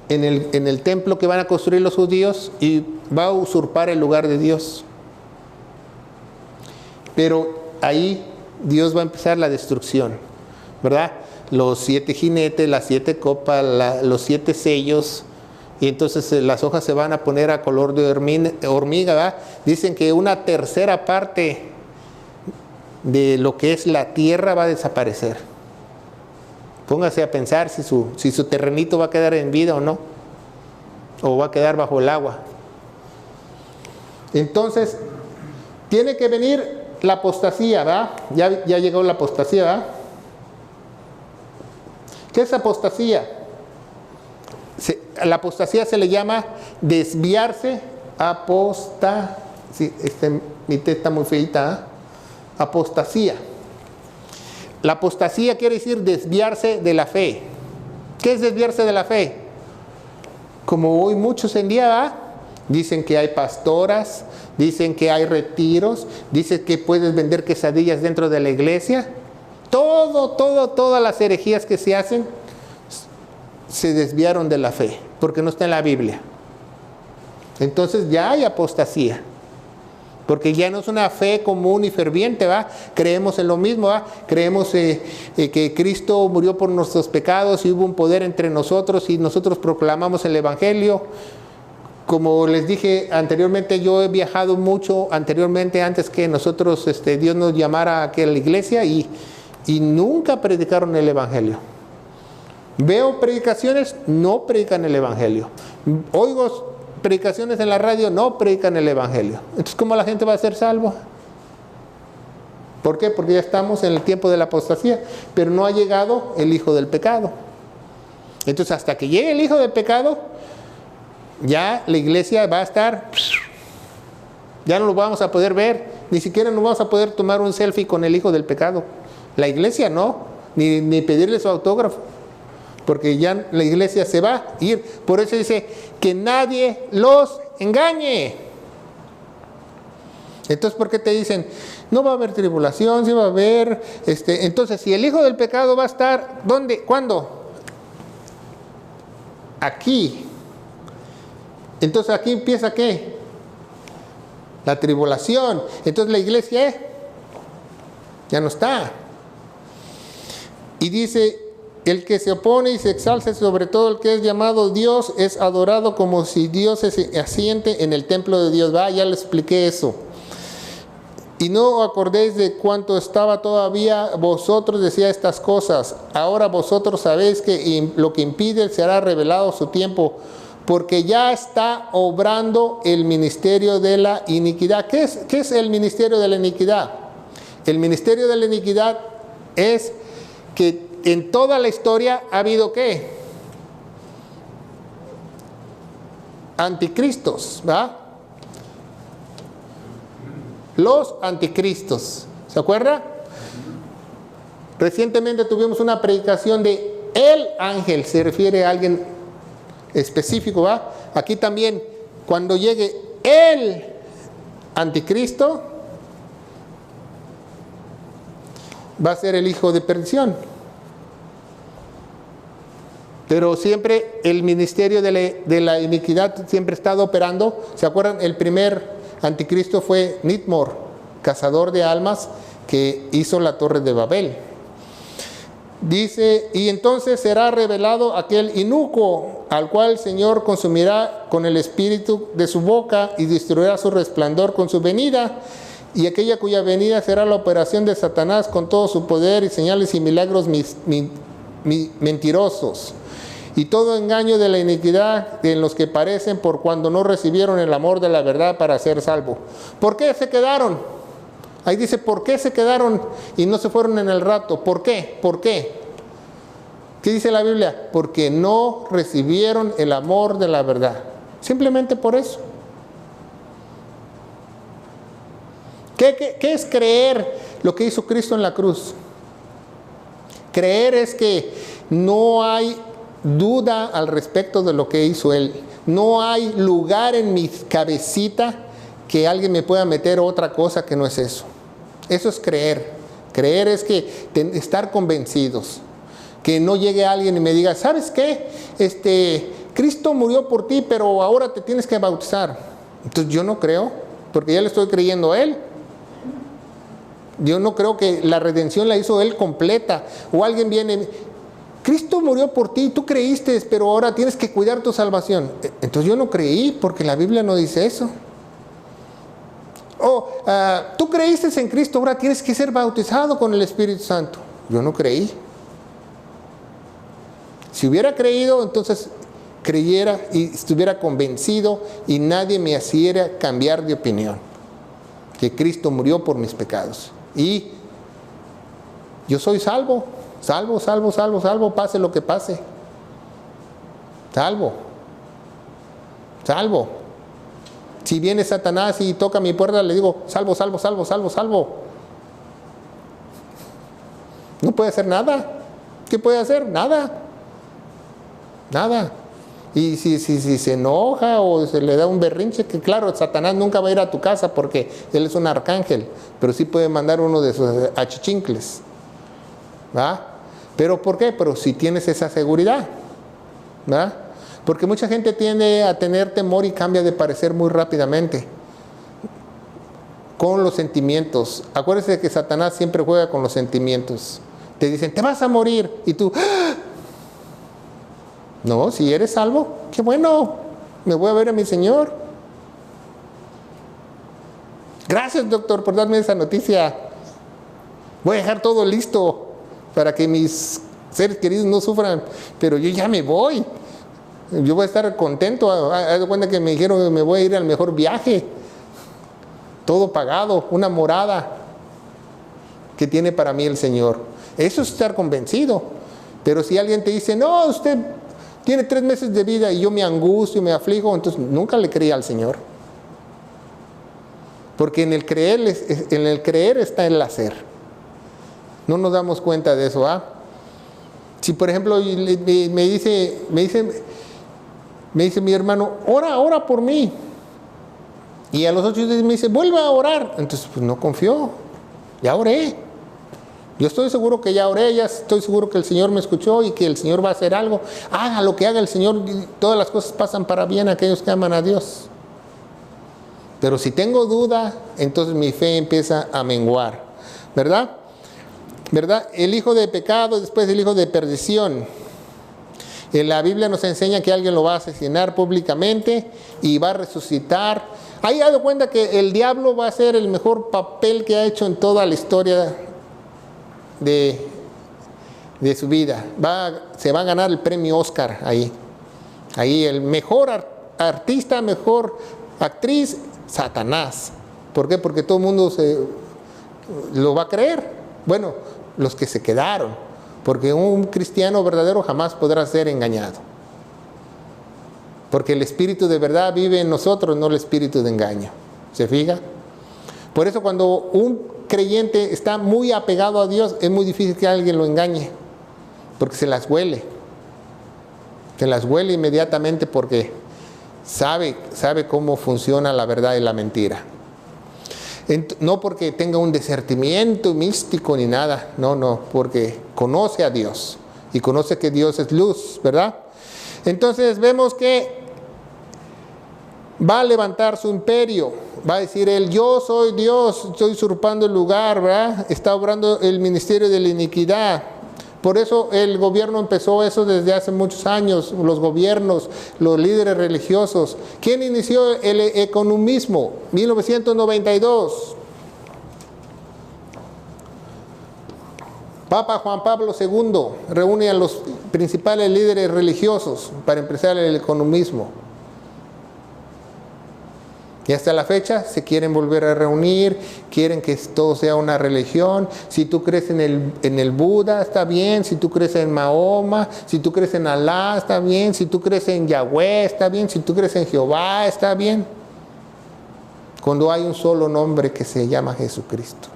en el templo que van a construir los judíos y va a usurpar el lugar de Dios. Pero ahí Dios va a empezar la destrucción, ¿verdad? Los 7 jinetes, las 7 copas, los 7 sellos, y entonces las hojas se van a poner a color de hormiga, ¿verdad? Dicen que una tercera parte de lo que es la tierra va a desaparecer. Póngase a pensar si su terrenito va a quedar en vida o no, o va a quedar bajo el agua. Entonces, tiene que venir la apostasía, ¿verdad? Ya llegó la apostasía, ¿verdad? ¿Qué es apostasía? La apostasía se le llama desviarse, sí, mi té está muy feita, ¿eh? Apostasía. La apostasía quiere decir desviarse de la fe. ¿Qué es desviarse de la fe? Como hoy muchos en día, ¿verdad? Dicen que hay pastoras, dicen que hay retiros, dicen que puedes vender quesadillas dentro de la iglesia. Todas las herejías que se hacen se desviaron de la fe, porque no está en la Biblia. Entonces ya hay apostasía. Porque ya no es una fe común y ferviente, ¿va? Creemos en lo mismo, ¿va? Creemos que Cristo murió por nuestros pecados y hubo un poder entre nosotros y nosotros proclamamos el Evangelio. Como les dije anteriormente, yo he viajado mucho anteriormente, antes que nosotros, Dios nos llamara aquí a la iglesia y nunca predicaron el Evangelio. Veo predicaciones, no predican el Evangelio. Oigo predicaciones en la radio, no predican el Evangelio. Entonces, ¿cómo la gente va a ser salva? ¿Por qué? Porque ya estamos en el tiempo de la apostasía, pero no ha llegado el hijo del pecado. Entonces, hasta que llegue el hijo del pecado, ya la iglesia va a estar, ya no lo vamos a poder ver, ni siquiera nos vamos a poder tomar un selfie con el hijo del pecado. La iglesia no, ni pedirle su autógrafo. Porque ya la iglesia se va a ir. Por eso dice que nadie los engañe. Entonces, ¿por qué te dicen? No va a haber tribulación, sí va a haber. Entonces, si el hijo del pecado va a estar, ¿dónde? ¿Cuándo? Aquí. Entonces, aquí empieza ¿qué? La tribulación. Entonces, la iglesia ya no está. Y dice: el que se opone y se exalce sobre todo el que es llamado Dios es adorado como si Dios se asiente en el templo de Dios. Ya le expliqué eso. Y no acordéis de cuánto estaba todavía vosotros, decía estas cosas. Ahora vosotros sabéis que lo que impide será revelado su tiempo, porque ya está obrando el ministerio de la iniquidad. ¿Qué es el ministerio de la iniquidad? El ministerio de la iniquidad es que en toda la historia ha habido ¿qué? Anticristos, ¿va? los anticristos. ¿Se acuerda? Recientemente tuvimos una predicación de el ángel, se refiere a alguien específico, ¿va? Aquí también, cuando llegue el anticristo, va a ser el hijo de perdición. Pero siempre el ministerio de la iniquidad siempre ha estado operando. ¿Se acuerdan? El primer anticristo fue Nitmor, cazador de almas, que hizo la torre de Babel. Dice, y entonces será revelado aquel inicuo, al cual el Señor consumirá con el espíritu de su boca y destruirá su resplandor con su venida, y aquella cuya venida será la operación de Satanás con todo su poder y señales y milagros mentirosos, y todo engaño de la iniquidad en los que parecen, por cuando no recibieron el amor de la verdad para ser salvo. ¿Por qué se quedaron? Ahí dice, ¿por qué se quedaron y no se fueron en el rapto? ¿Por qué? ¿Por qué? ¿Qué dice la Biblia? Porque no recibieron el amor de la verdad. Simplemente por eso. ¿Qué es creer lo que hizo Cristo en la cruz? Creer es que no hay duda al respecto de lo que hizo Él. No hay lugar en mi cabecita que alguien me pueda meter otra cosa que no es eso. Eso es creer. Creer es que estar convencidos. Que no llegue alguien y me diga, ¿sabes qué? Cristo murió por ti, pero ahora te tienes que bautizar. Entonces yo no creo, porque ya le estoy creyendo a Él. Yo no creo que la redención la hizo Él completa. O alguien viene, Cristo murió por ti, tú creíste, pero ahora tienes que cuidar tu salvación. Entonces yo no creí, porque la Biblia no dice eso. Tú creíste en Cristo, ahora tienes que ser bautizado con el Espíritu Santo. Yo no creí. Si hubiera creído, entonces creyera y estuviera convencido y nadie me hiciera cambiar de opinión. Que Cristo murió por mis pecados. Y yo soy salvo, pase lo que pase. Salvo. Si viene Satanás y toca mi puerta, le digo, salvo. No puede hacer nada. ¿Qué puede hacer? Nada. Y si se enoja o se le da un berrinche, que claro, Satanás nunca va a ir a tu casa porque él es un arcángel, pero sí puede mandar uno de sus achichincles. ¿Va? ¿Pero por qué? Pero si tienes esa seguridad. ¿Va? Porque mucha gente tiende a tener temor y cambia de parecer muy rápidamente. Con los sentimientos. Acuérdese que Satanás siempre juega con los sentimientos. Te dicen, te vas a morir. Y tú, ¡ah! No, si eres salvo, qué bueno. Me voy a ver a mi Señor. Gracias, doctor, por darme esa noticia. Voy a dejar todo listo para que mis seres queridos no sufran. Pero yo ya me voy. Yo voy a estar contento. Haz de cuenta que me dijeron que me voy a ir al mejor viaje. Todo pagado, una morada que tiene para mí el Señor. Eso es estar convencido. Pero si alguien te dice, no, usted tiene 3 meses de vida y yo me angustio y me aflijo, entonces nunca le creí al Señor. Porque en el creer está el hacer. No nos damos cuenta de eso, ¿ah? Si por ejemplo me dice mi hermano, ora por mí. Y a los 8 días me dice, vuelve a orar. Entonces pues no confío, ya oré. Yo estoy seguro que ya oré, ya estoy seguro que el Señor me escuchó y que el Señor va a hacer algo. Haga lo que haga el Señor, todas las cosas pasan para bien a aquellos que aman a Dios. Pero si tengo duda, entonces mi fe empieza a menguar. ¿Verdad? El hijo de pecado, después el hijo de perdición. En la Biblia nos enseña que alguien lo va a asesinar públicamente y va a resucitar. Ahí dado cuenta que el diablo va a hacer el mejor papel que ha hecho en toda la historia de su vida. Se va a ganar el premio Oscar ahí. Ahí el mejor artista, mejor actriz, Satanás. ¿Por qué? Porque todo el mundo lo va a creer. Bueno, los que se quedaron. Porque un cristiano verdadero jamás podrá ser engañado. Porque el espíritu de verdad vive en nosotros, no el espíritu de engaño. ¿Se fija? Por eso cuando un creyente está muy apegado a Dios, es muy difícil que alguien lo engañe, porque se las huele. Se las huele inmediatamente porque sabe cómo funciona la verdad y la mentira. No porque tenga un discernimiento místico ni nada, no, porque conoce a Dios y conoce que Dios es luz, ¿verdad? Entonces vemos que va a levantar su imperio, va a decir él: yo soy Dios, estoy usurpando el lugar, ¿verdad? Está obrando el ministerio de la iniquidad. Por eso el gobierno empezó eso desde hace muchos años, los gobiernos, los líderes religiosos. ¿Quién inició el economismo? 1992. Papa Juan Pablo II reúne a los principales líderes religiosos para empezar el economismo. Y hasta la fecha se quieren volver a reunir, quieren que todo sea una religión. Si tú crees en el Buda, está bien. Si tú crees en Mahoma, si tú crees en Alá, está bien. Si tú crees en Yahweh, está bien. Si tú crees en Jehová, está bien. Cuando hay un solo nombre que se llama Jesucristo.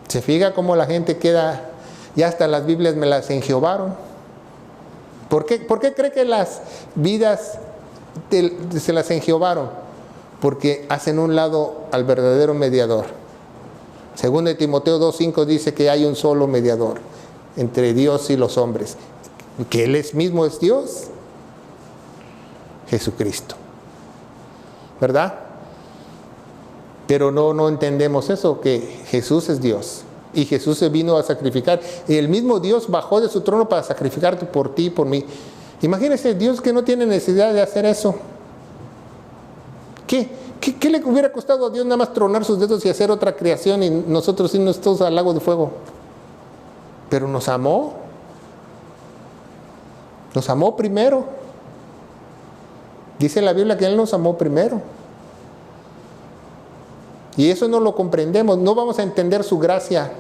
¿Se fija cómo la gente queda? Ya hasta las Biblias me las enjehovaron. ¿Por qué cree que las vidas se las enjehovaron? Porque hacen un lado al verdadero mediador. Según de Timoteo 2:5 dice que hay un solo mediador entre Dios y los hombres, que Él mismo es Dios, Jesucristo, ¿verdad? Pero no entendemos eso, que Jesús es Dios. Y Jesús se vino a sacrificar. Y el mismo Dios bajó de su trono para sacrificarte por ti y por mí. Imagínese Dios que no tiene necesidad de hacer eso. ¿Qué le hubiera costado a Dios nada más tronar sus dedos y hacer otra creación y nosotros irnos todos al lago de fuego? Pero nos amó. Nos amó primero. Dice la Biblia que Él nos amó primero. Y eso no lo comprendemos, no vamos a entender su gracia.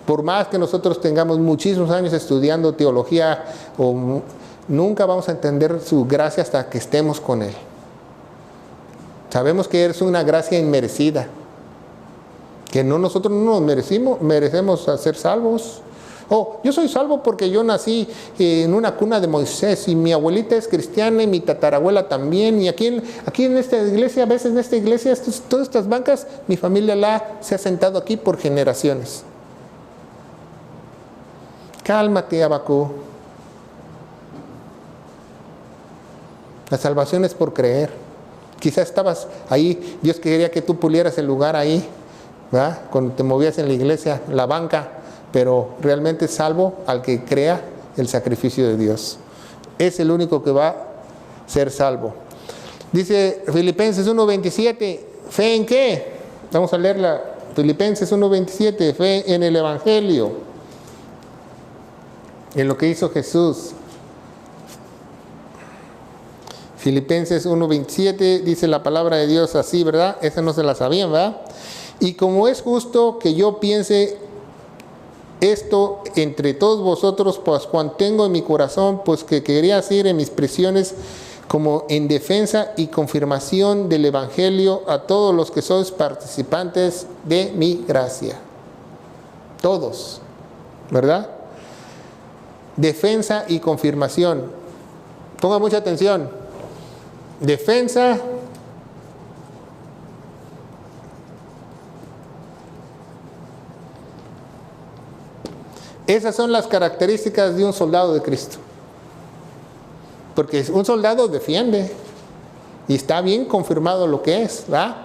Por más que nosotros tengamos muchísimos años estudiando teología, nunca vamos a entender su gracia hasta que estemos con Él. Sabemos que es una gracia inmerecida, que nosotros no nos merecemos ser salvos. Yo soy salvo porque yo nací en una cuna de Moisés y mi abuelita es cristiana y mi tatarabuela también. Y aquí en esta iglesia, a veces en esta iglesia, todas estas bancas, mi familia se ha sentado aquí por generaciones. Cálmate, Abacú. La salvación es por creer. Quizás estabas ahí, Dios quería que tú pulieras el lugar ahí, ¿verdad? Cuando te movías en la iglesia, la banca. Pero realmente salvo al que crea el sacrificio de Dios. Es el único que va a ser salvo. Dice Filipenses 1:27, ¿fe en qué? Vamos a leerla. Filipenses 1:27, fe en el Evangelio, en lo que hizo Jesús. Filipenses 1:27 dice la palabra de Dios así, ¿verdad? Esa no se la sabían, ¿verdad? Y como es justo que yo piense esto entre todos vosotros, pues cuando tengo en mi corazón, pues que quería hacer en mis prisiones como en defensa y confirmación del Evangelio a todos los que sois participantes de mi gracia. Todos, ¿verdad? Defensa y confirmación. Ponga mucha atención. Defensa. Esas son las características de un soldado de Cristo. Porque un soldado defiende y está bien confirmado lo que es, ¿verdad?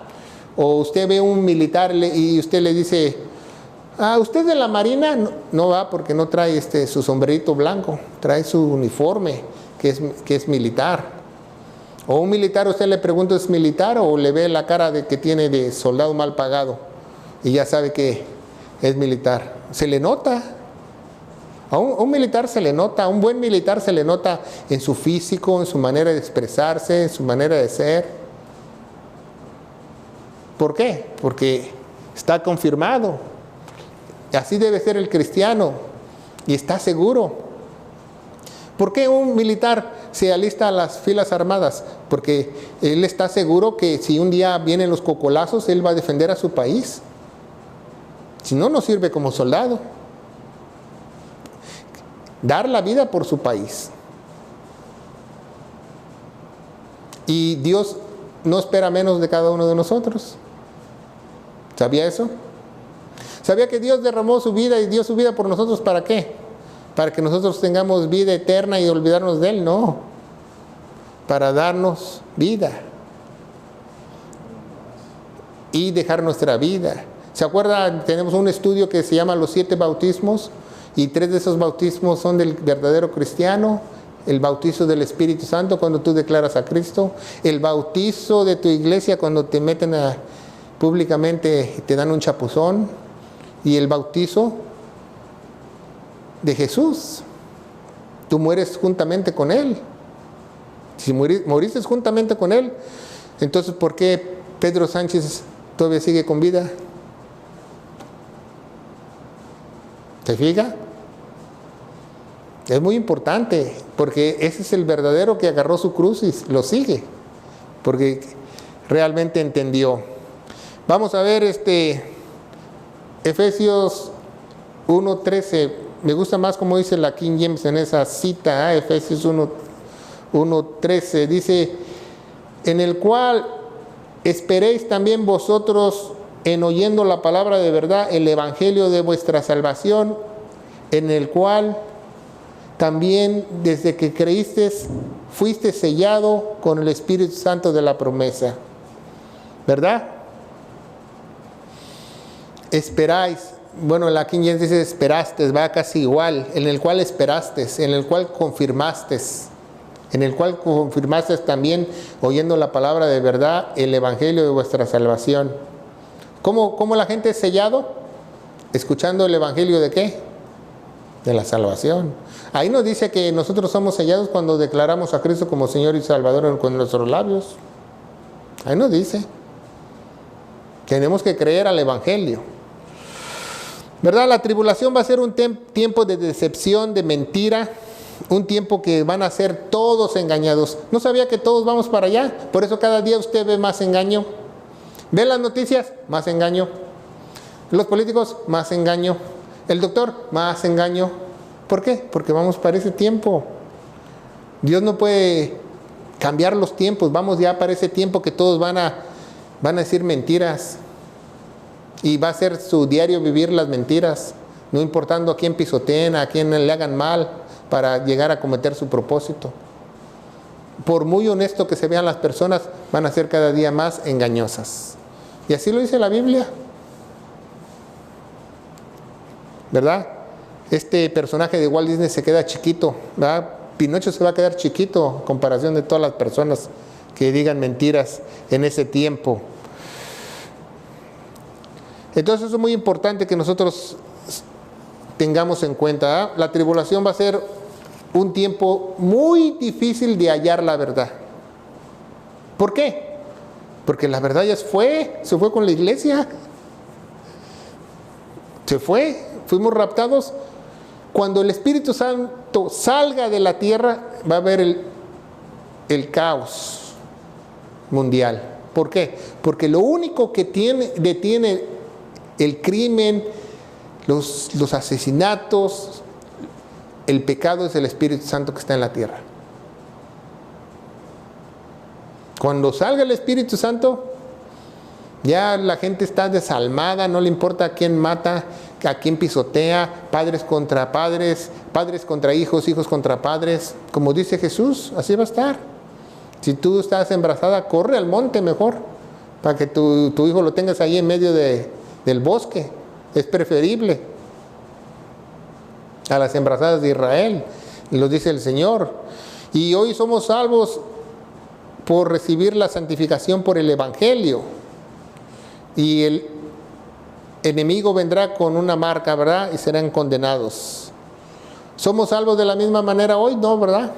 O usted ve un militar y usted le dice: ¿usted de la Marina? No va, porque no trae su sombrerito blanco, trae su uniforme que es militar. O un militar, usted le pregunta: ¿es militar? O le ve la cara que tiene de soldado mal pagado y ya sabe que es militar. Se le nota. A un militar se le nota, a un buen militar se le nota en su físico, en su manera de expresarse, en su manera de ser. ¿Por qué? Porque está confirmado. Así debe ser el cristiano y está seguro. ¿Por qué un militar se alista a las filas armadas, porque él está seguro que si un día vienen los cocolazos, él va a defender a su país. Si no, no sirve como soldado. Dar la vida por su país. Y Dios no espera menos de cada uno de nosotros. ¿Sabía eso? ¿Sabía que Dios derramó su vida y dio su vida por nosotros? ¿Para qué? Para que nosotros tengamos vida eterna y olvidarnos de Él. No. Para darnos vida. Y dejar nuestra vida. ¿Se acuerda? Tenemos un estudio que se llama Los 7 bautismos. Y 3 de esos bautismos son del verdadero cristiano. El bautizo del Espíritu Santo cuando tú declaras a Cristo. El bautizo de tu iglesia cuando te meten públicamente y te dan un chapuzón. Y el bautizo de Jesús. Tú mueres juntamente con Él. Si moriste juntamente con Él, entonces ¿por qué Pedro Sánchez todavía sigue con vida? ¿Se fija? Es muy importante, porque ese es el verdadero que agarró su cruz y lo sigue, porque realmente entendió. Vamos a ver Efesios 1:13. Me gusta más como dice la King James en esa cita, Efesios 1:13. Dice, en el cual esperéis también vosotros en oyendo la palabra de verdad, el evangelio de vuestra salvación, en el cual también desde que creísteis fuiste sellado con el Espíritu Santo de la promesa. ¿Verdad? Esperáis. Bueno, la King James dice esperaste, va casi igual. En el cual esperaste, en el cual confirmaste. En el cual confirmaste también oyendo la palabra de verdad, el evangelio de vuestra salvación. ¿Cómo la gente es sellado? Escuchando el evangelio de ¿qué? De la salvación. Ahí nos dice que nosotros somos sellados cuando declaramos a Cristo como Señor y Salvador con nuestros labios. Ahí nos dice. Tenemos que creer al evangelio. ¿Verdad? La tribulación va a ser un tiempo de decepción, de mentira. Un tiempo que van a ser todos engañados. ¿No sabía que todos vamos para allá? Por eso cada día usted ve más engaño. ¿Ve las noticias? Más engaño. Los políticos, más engaño. El doctor, más engaño. ¿Por qué? Porque vamos para ese tiempo. Dios no puede cambiar los tiempos. Vamos ya para ese tiempo que todos van a decir mentiras. Y va a ser su diario vivir las mentiras. No importando a quién pisoteen, a quién le hagan mal para llegar a cometer su propósito. Por muy honesto que se vean las personas, van a ser cada día más engañosas. Y así lo dice la Biblia. ¿Verdad? Este personaje de Walt Disney se queda chiquito, ¿verdad? Pinocho se va a quedar chiquito en comparación de todas las personas que digan mentiras en ese tiempo. Entonces eso es muy importante que nosotros tengamos en cuenta, ¿verdad? La tribulación va a ser un tiempo muy difícil de hallar la verdad. ¿Por qué? Porque la verdad ya se fue con la iglesia. Se fue, fuimos raptados. Cuando el Espíritu Santo salga de la tierra, va a haber el caos mundial. ¿Por qué? Porque lo único que detiene el crimen, los asesinatos, el pecado es el Espíritu Santo que está en la tierra. Cuando salga el Espíritu Santo, ya la gente está desalmada, no le importa a quién mata, a quién pisotea, padres contra padres, padres contra hijos, hijos contra padres. Como dice Jesús, así va a estar. Si tú estás embarazada, corre al monte mejor, para que tu hijo lo tengas ahí en medio del bosque. Es preferible a las embarazadas de Israel, y lo dice el Señor. Y hoy somos salvos por recibir la santificación por el Evangelio. Y el enemigo vendrá con una marca, ¿verdad? Y serán condenados. ¿Somos salvos de la misma manera hoy? No, ¿verdad?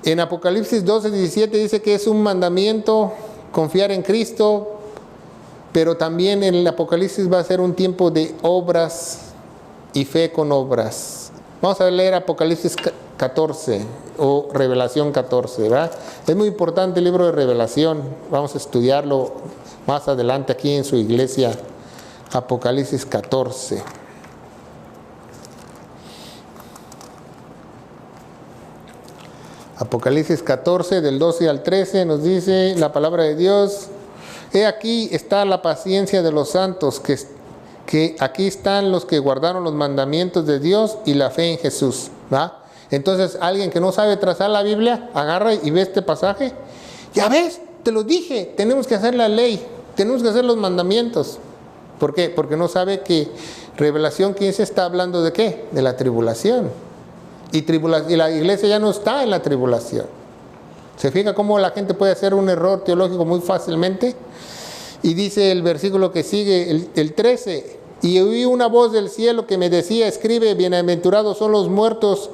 En Apocalipsis 12:17 dice que es un mandamiento confiar en Cristo, pero también en el Apocalipsis va a ser un tiempo de obras y fe con obras. Vamos a leer Apocalipsis 14 o Revelación 14, ¿verdad? Es muy importante el libro de Revelación. Vamos a estudiarlo más adelante aquí en su iglesia. Apocalipsis 14. Apocalipsis 14, del 12 al 13, nos dice la palabra de Dios: He aquí está la paciencia de los santos, que aquí están los que guardaron los mandamientos de Dios y la fe en Jesús. ¿Va? Entonces, alguien que no sabe trazar la Biblia, agarra y ve este pasaje. Ya ves, te lo dije, tenemos que hacer la ley, tenemos que hacer los mandamientos. ¿Por qué? Porque no sabe que Revelación 15 está hablando de ¿qué? De la tribulación. Y la iglesia ya no está en la tribulación. ¿Se fija cómo la gente puede hacer un error teológico muy fácilmente? Y dice el versículo que sigue, el 13: Y oí una voz del cielo que me decía: Escribe, bienaventurados son los muertos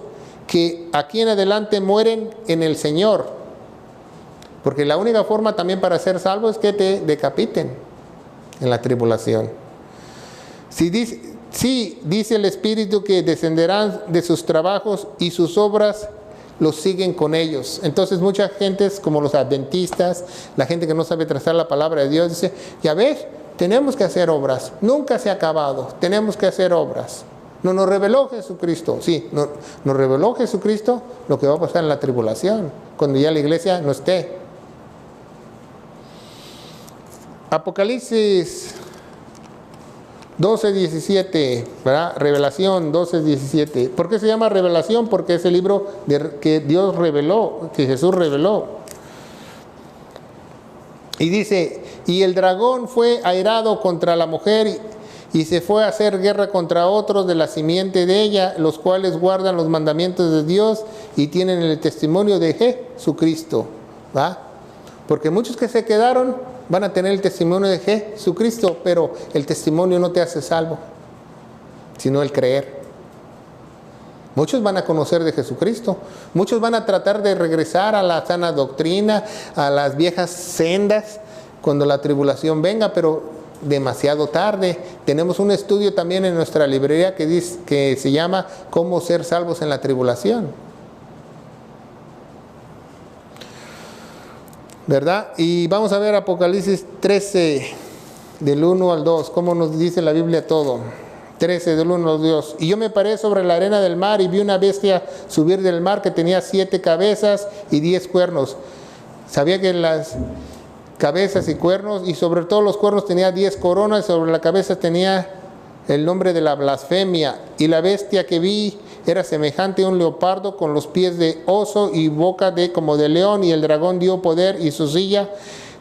que aquí en adelante mueren en el Señor. Porque la única forma también para ser salvo es que te decapiten en la tribulación. Sí, dice el Espíritu que descenderán de sus trabajos y sus obras los siguen con ellos. Entonces mucha gente, como los adventistas, la gente que no sabe trazar la palabra de Dios, dice: ya ves, tenemos que hacer obras, nunca se ha acabado, tenemos que hacer obras. No nos reveló Jesucristo, sí, nos reveló Jesucristo lo que va a pasar en la tribulación, cuando ya la iglesia no esté. Apocalipsis 12:17, ¿verdad? Revelación 12:17. ¿Por qué se llama Revelación? Porque es el libro que Dios reveló, que Jesús reveló. Y dice: y el dragón fue airado contra la mujer y se fue a hacer guerra contra otros de la simiente de ella, los cuales guardan los mandamientos de Dios y tienen el testimonio de Jesucristo. ¿Va? Porque muchos que se quedaron van a tener el testimonio de Jesucristo, pero el testimonio no te hace salvo, sino el creer. Muchos van a conocer de Jesucristo, muchos van a tratar de regresar a la sana doctrina, a las viejas sendas, cuando la tribulación venga, pero demasiado tarde. Tenemos un estudio también en nuestra librería que se llama ¿Cómo ser salvos en la tribulación? ¿Verdad? Y vamos a ver Apocalipsis 13, del 1 al 2, cómo nos dice la Biblia todo. 13, del 1 al 2. Y yo me paré sobre la arena del mar y vi una bestia subir del mar que tenía 7 cabezas y 10 cuernos. Sabía que las cabezas y cuernos, y sobre todos los cuernos tenía 10 coronas, y sobre la cabeza tenía el nombre de la blasfemia. Y la bestia que vi era semejante a un leopardo, con los pies de oso y boca como de león, y el dragón dio poder y su silla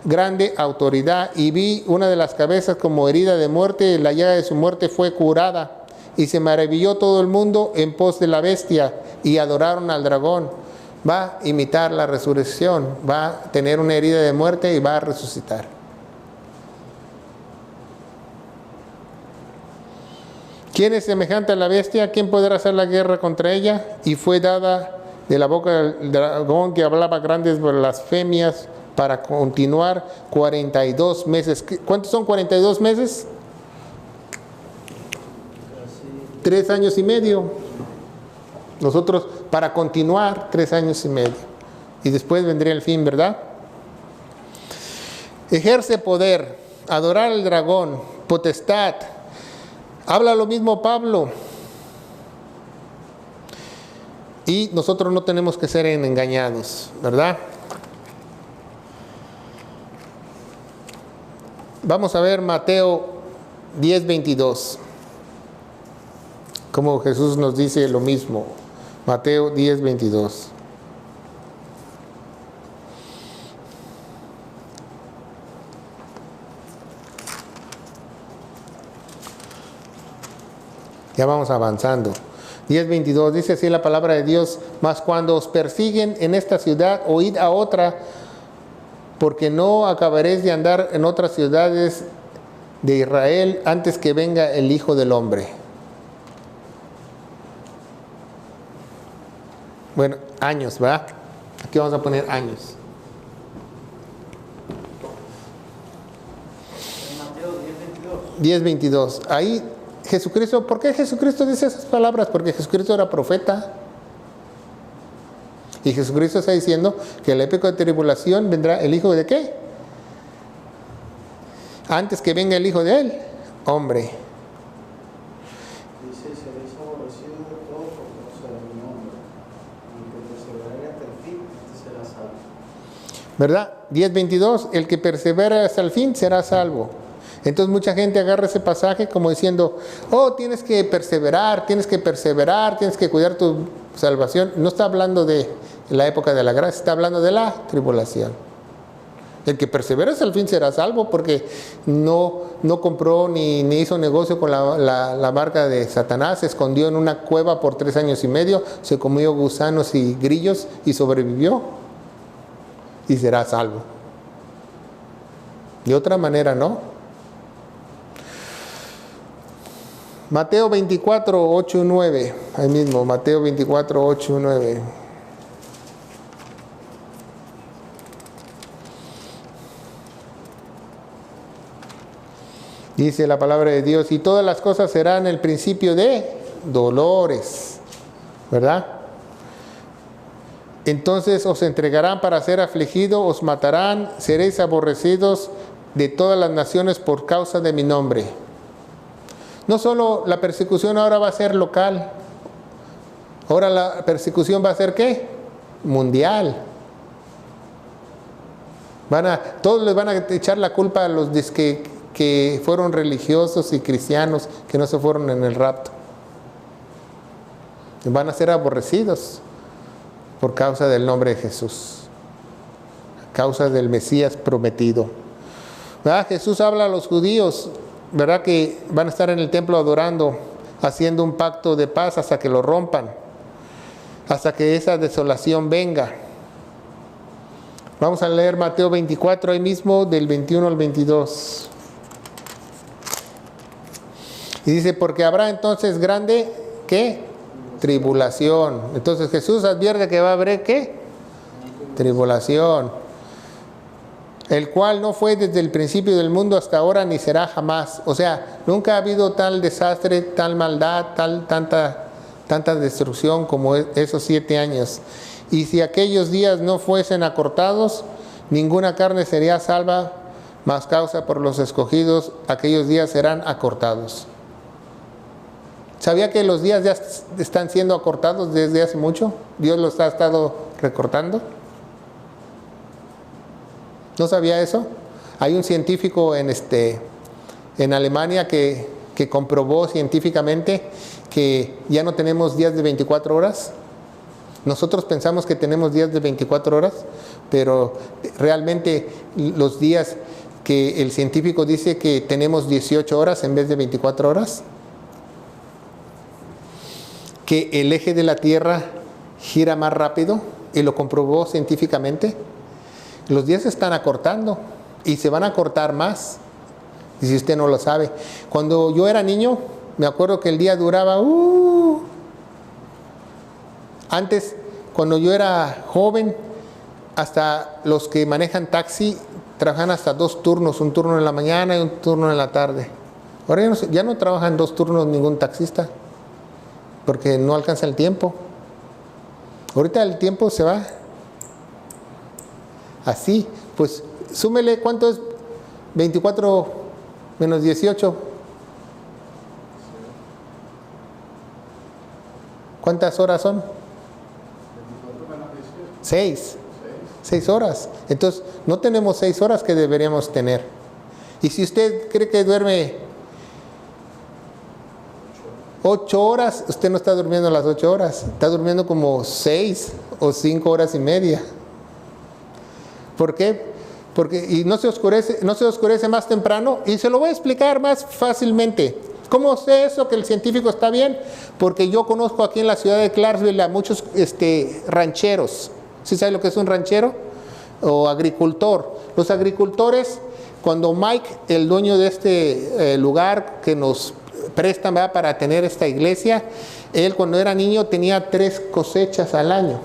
grande autoridad. Y vi una de las cabezas como herida de muerte, y la llaga de su muerte fue curada. Y se maravilló todo el mundo en pos de la bestia, y adoraron al dragón. Va a imitar la resurrección, va a tener una herida de muerte y va a resucitar. ¿Quién es semejante a la bestia? ¿Quién podrá hacer la guerra contra ella? Y fue dada de la boca del dragón que hablaba grandes blasfemias para continuar 42 meses. ¿Cuántos son 42 meses? 3 años y medio. Nosotros, para continuar, 3 años y medio. Y después vendría el fin, ¿verdad? Ejerce poder, adorar al dragón, potestad. Habla lo mismo Pablo. Y nosotros no tenemos que ser engañados, ¿verdad? Vamos a ver Mateo 10:22. Como Jesús nos dice lo mismo. Mateo 10:22. Ya vamos avanzando. 10:22 dice así la palabra de Dios: mas cuando os persiguen en esta ciudad, oíd a otra, porque no acabaréis de andar en otras ciudades de Israel antes que venga el Hijo del Hombre. Bueno, años, ¿verdad? Aquí vamos a poner años. En Mateo 10:22. 10:22. Ahí Jesucristo, ¿por qué Jesucristo dice esas palabras? Porque Jesucristo era profeta. Y Jesucristo está diciendo que en la época de tribulación vendrá el Hijo de ¿qué? Antes que venga el Hijo de él, hombre. Dice, seréis aborrecidos de todos por causa de mi nombre. Aunque perseverare hasta el fin, este será salvo. ¿Verdad? 10:22, el que persevera hasta el fin será salvo. Entonces mucha gente agarra ese pasaje como diciendo, oh, tienes que perseverar, tienes que cuidar tu salvación. No está hablando de la época de la gracia, está hablando de la tribulación. El que persevera hasta el fin será salvo porque no compró ni hizo negocio con la marca de Satanás, se escondió en una cueva por 3 años y medio, se comió gusanos y grillos y sobrevivió y será salvo. De otra manera no. Mateo 24, 8 y 9. Ahí mismo, Mateo 24, 8 y 9. Dice la palabra de Dios, y todas las cosas serán el principio de dolores, ¿verdad? Entonces os entregarán para ser afligidos, os matarán, seréis aborrecidos de todas las naciones por causa de mi nombre. No solo la persecución ahora va a ser local, ahora la persecución va a ser ¿qué? Mundial. Todos les van a echar la culpa a los que fueron religiosos y cristianos que no se fueron en el rapto. Van a ser aborrecidos por causa del nombre de Jesús, a causa del Mesías prometido. ¿Verdad? Jesús habla a los judíos, ¿verdad? Que van a estar en el templo adorando, haciendo un pacto de paz hasta que lo rompan, hasta que esa desolación venga. Vamos a leer Mateo 24, ahí mismo, del 21 al 22. Y dice, porque habrá entonces grande, ¿qué? Tribulación. Entonces Jesús advierte que va a haber, ¿qué? Tribulación. El cual no fue desde el principio del mundo hasta ahora, ni será jamás. O sea, nunca ha habido tal desastre, tal maldad, tanta destrucción como esos 7 años. Y si aquellos días no fuesen acortados, ninguna carne sería salva, mas causa por los escogidos, aquellos días serán acortados. ¿Sabía que los días ya están siendo acortados desde hace mucho? Dios los ha estado recortando. ¿No sabía eso? Hay un científico en Alemania que comprobó científicamente que ya no tenemos días de 24 horas. Nosotros pensamos que tenemos días de 24 horas, pero realmente los días que el científico dice que tenemos 18 horas en vez de 24 horas. Que el eje de la Tierra gira más rápido, y lo comprobó científicamente. Los días se están acortando y se van a acortar más. Y si usted no lo sabe, cuando yo era niño, me acuerdo que el día duraba antes, cuando yo era joven, hasta los que manejan taxi trabajan hasta 2 turnos, un turno en la mañana y un turno en la tarde. Ahora ya no trabajan 2 turnos ningún taxista, porque no alcanza el tiempo. Ahorita el tiempo se va así. Pues súmele, ¿cuánto es 24 menos 18? ¿Cuántas horas son? 6 horas. Entonces no tenemos 6 horas que deberíamos tener. Y si usted cree que duerme 8 horas, usted no está durmiendo las 8 horas, está durmiendo como 6 o 5 horas y media. ¿Por qué? Porque no se oscurece más temprano, y se lo voy a explicar más fácilmente. ¿Cómo sé eso que el científico está bien? Porque yo conozco aquí en la ciudad de Clarksville a muchos rancheros. ¿Sí sabe lo que es un ranchero? O agricultor. Los agricultores, cuando Mike, el dueño de este lugar que nos prestan para tener esta iglesia, él cuando era niño tenía 3 cosechas al año.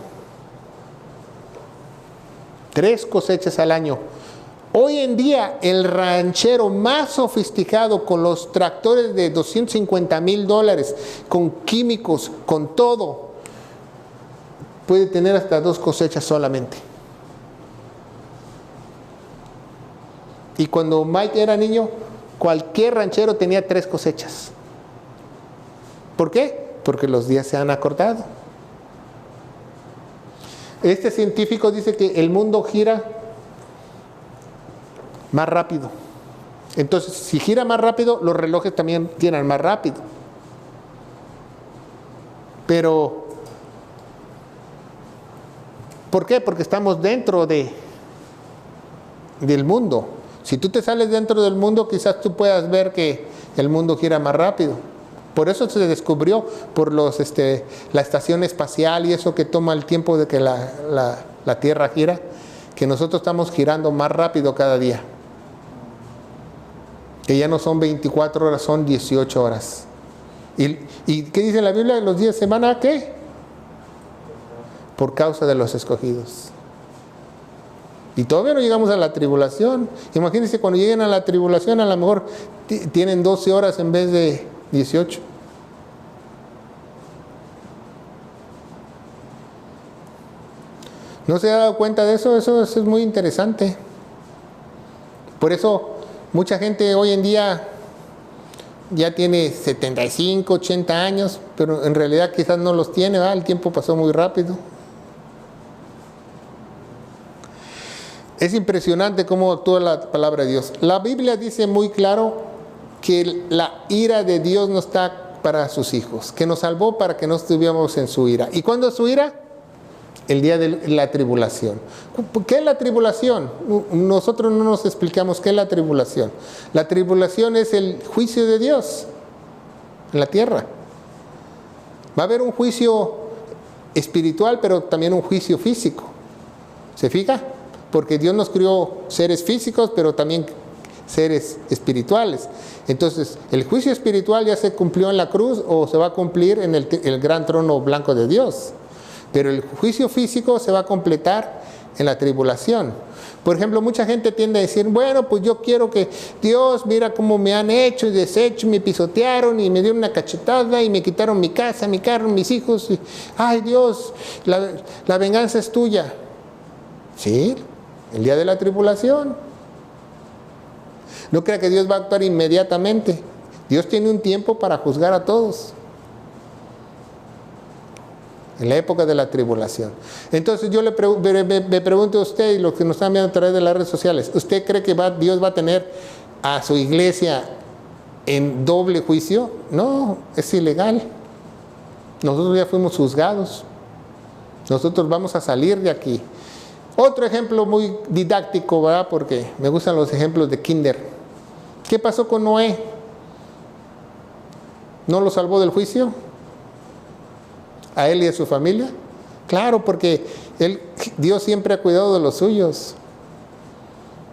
3 cosechas al año. Hoy en día el ranchero más sofisticado, con los tractores de $250,000, con químicos, con todo, puede tener hasta 2 cosechas solamente. Y cuando Mike era niño, cualquier ranchero tenía 3 cosechas. ¿Por qué? Porque los días se han acortado. Este científico dice que el mundo gira más rápido. Entonces, si gira más rápido, los relojes también giran más rápido. Pero, ¿por qué? Porque estamos dentro del mundo. Si tú te sales dentro del mundo, quizás tú puedas ver que el mundo gira más rápido. Por eso se descubrió por la estación espacial y eso que toma el tiempo de que la Tierra gira, que nosotros estamos girando más rápido cada día. Que ya no son 24 horas, son 18 horas. ¿Y qué dice la Biblia? Los días de semana, ¿qué? Por causa de los escogidos. Y todavía no llegamos a la tribulación. Imagínense cuando lleguen a la tribulación, a lo mejor tienen 12 horas en vez de 18. ¿No se ha dado cuenta de eso? Eso es muy interesante. Por eso mucha gente hoy en día ya tiene 75, 80 años, pero en realidad quizás no los tiene, ¿verdad? El tiempo pasó muy rápido. Es impresionante cómo actúa la palabra de Dios. La Biblia dice muy claro que la ira de Dios no está para sus hijos, que nos salvó para que no estuviéramos en su ira. ¿Y cuándo es su ira? El día de la tribulación. ¿Qué es la tribulación? Nosotros no nos explicamos qué es la tribulación. La tribulación es el juicio de Dios en la tierra. Va a haber un juicio espiritual, pero también un juicio físico. ¿Se fija? Porque Dios nos crió seres físicos, pero también seres espirituales. Entonces, el juicio espiritual ya se cumplió en la cruz o se va a cumplir en el gran trono blanco de Dios. Pero el juicio físico se va a completar en la tribulación. Por ejemplo, mucha gente tiende a decir, bueno, pues yo quiero que Dios, mira cómo me han hecho y deshecho, me pisotearon y me dieron una cachetada y me quitaron mi casa, mi carro, mis hijos. Y, ay Dios, la venganza es tuya. Sí, el día de la tribulación. No crea que Dios va a actuar inmediatamente. Dios tiene un tiempo para juzgar a todos. En la época de la tribulación. Entonces yo me pregunto a usted y los que nos están viendo a través de las redes sociales, ¿usted cree que Dios va a tener a su iglesia en doble juicio? No, es ilegal. Nosotros ya fuimos juzgados. Nosotros vamos a salir de aquí. Otro ejemplo muy didáctico, ¿verdad? Porque me gustan los ejemplos de kinder. ¿Qué pasó con Noé? ¿No lo salvó del juicio? ¿A él y a su familia? Claro, porque Dios siempre ha cuidado de los suyos.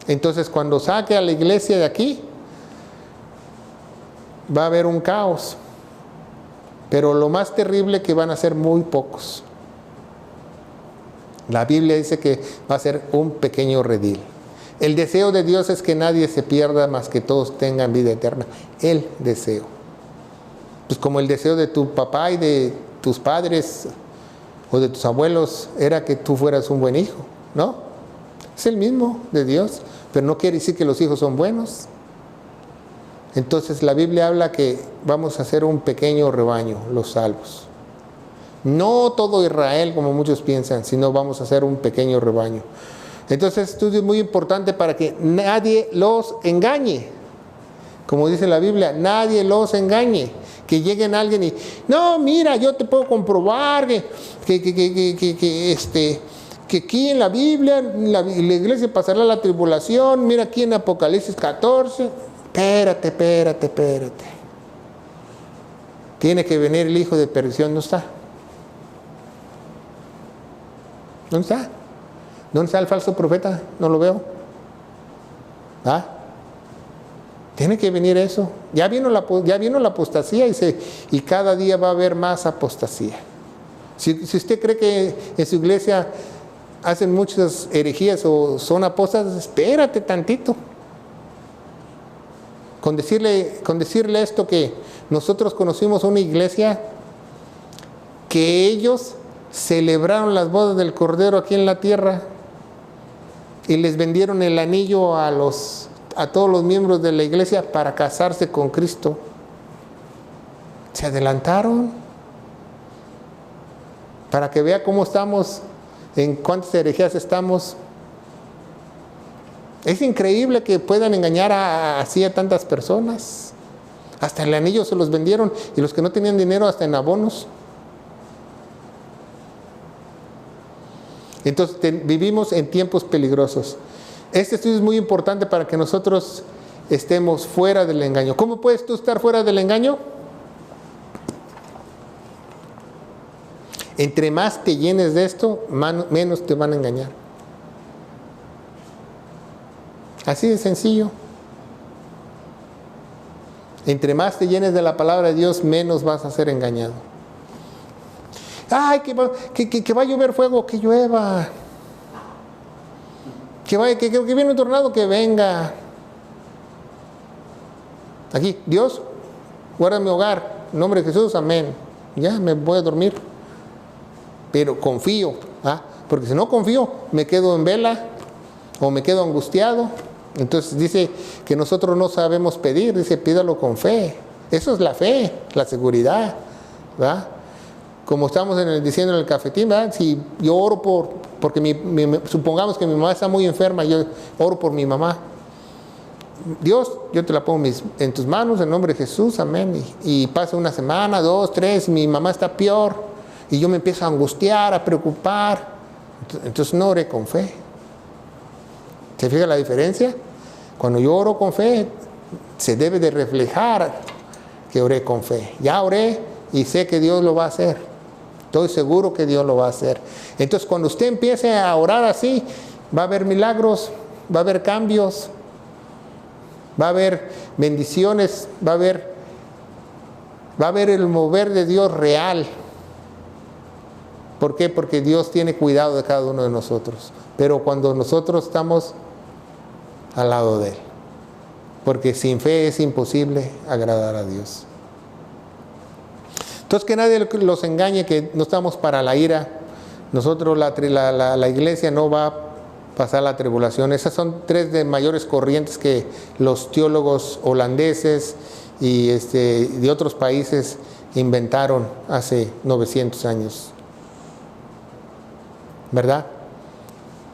Entonces, cuando saque a la iglesia de aquí, va a haber un caos. Pero lo más terrible que van a ser muy pocos. La Biblia dice que va a ser un pequeño redil. El deseo de Dios es que nadie se pierda, más que todos tengan vida eterna. El deseo. Pues como el deseo de tu papá y de tus padres o de tus abuelos era que tú fueras un buen hijo, ¿no? Es el mismo de Dios, pero no quiere decir que los hijos son buenos. Entonces la Biblia habla que vamos a ser un pequeño rebaño, los salvos. No todo Israel como muchos piensan, sino vamos a ser un pequeño rebaño. Entonces esto es muy importante para que nadie los engañe. Como dice la Biblia, nadie los engañe. Que lleguen alguien y, no, mira, yo te puedo comprobar que aquí en la Biblia, la iglesia pasará la tribulación, mira aquí en Apocalipsis 14. Espérate. Tiene que venir el hijo de perdición, ¿no está? ¿Dónde está? ¿Dónde está el falso profeta? No lo veo. ¿Ah? Tiene que venir eso. Ya vino la apostasía y cada día va a haber más apostasía. Si usted cree que en su iglesia hacen muchas herejías o son apóstatas, espérate tantito. Con decirle esto, que nosotros conocimos una iglesia que ellos celebraron las bodas del Cordero aquí en la tierra y les vendieron el anillo a todos los miembros de la iglesia para casarse con Cristo. Se adelantaron. Para que vea cómo estamos, en cuántas herejías estamos. Es increíble que puedan engañar así a tantas personas. Hasta el anillo se los vendieron, y los que no tenían dinero hasta en abonos. Entonces vivimos en tiempos peligrosos. Este estudio es muy importante para que nosotros estemos fuera del engaño. ¿Cómo puedes tú estar fuera del engaño? Entre más te llenes de esto, menos te van a engañar. Así de sencillo. Entre más te llenes de la palabra de Dios, menos vas a ser engañado. Ay, que va a llover fuego, que llueva. Que viene un tornado, que venga. Aquí, Dios, guarda mi hogar. En nombre de Jesús, amén. Ya me voy a dormir. Pero confío, porque si no confío, me quedo en vela o me quedo angustiado. Entonces dice que nosotros no sabemos pedir, dice pídalo con fe. Eso es la fe, la seguridad, ¿verdad? Como estamos diciendo en el cafetín, ¿verdad? Si yo oro porque supongamos que mi mamá está muy enferma, yo oro por mi mamá. Dios, yo te la pongo en tus manos, en nombre de Jesús, amén. Y pasa una semana, 2, 3, mi mamá está peor, y yo me empiezo a angustiar, a preocupar. Entonces no oré con fe. ¿Se fija la diferencia? Cuando yo oro con fe, se debe de reflejar que oré con fe. Ya oré y sé que Dios lo va a hacer. Estoy seguro que Dios lo va a hacer. Entonces, cuando usted empiece a orar así, va a haber milagros, va a haber cambios, va a haber bendiciones, va a haber el mover de Dios real. ¿Por qué? Porque Dios tiene cuidado de cada uno de nosotros. Pero cuando nosotros estamos al lado de Él. Porque sin fe es imposible agradar a Dios. Entonces, que nadie los engañe, que no estamos para la ira. Nosotros, la iglesia no va a pasar la tribulación. Esas son 3 de mayores corrientes que los teólogos holandeses y de otros países inventaron hace 900 años. ¿Verdad?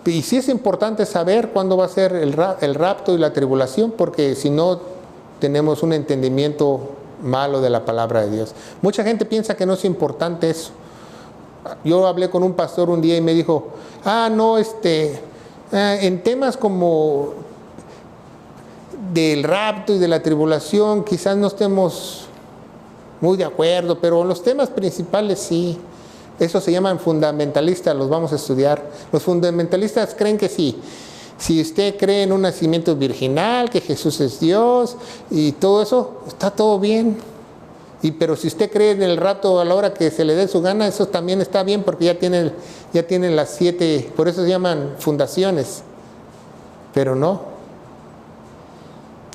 Y sí es importante saber cuándo va a ser el rapto y la tribulación, porque si no tenemos un entendimiento malo de la palabra de Dios. Mucha gente piensa que no es importante eso. Yo hablé con un pastor un día y me dijo, en temas como del rapto y de la tribulación quizás no estemos muy de acuerdo, pero los temas principales sí. Eso se llaman fundamentalistas, los vamos a estudiar. Los fundamentalistas creen que sí. Si usted cree en un nacimiento virginal, que Jesús es Dios y todo eso, está todo bien. Pero si usted cree en el rapto a la hora que se le dé su gana, eso también está bien, porque ya tienen las 7, por eso se llaman fundaciones. Pero no.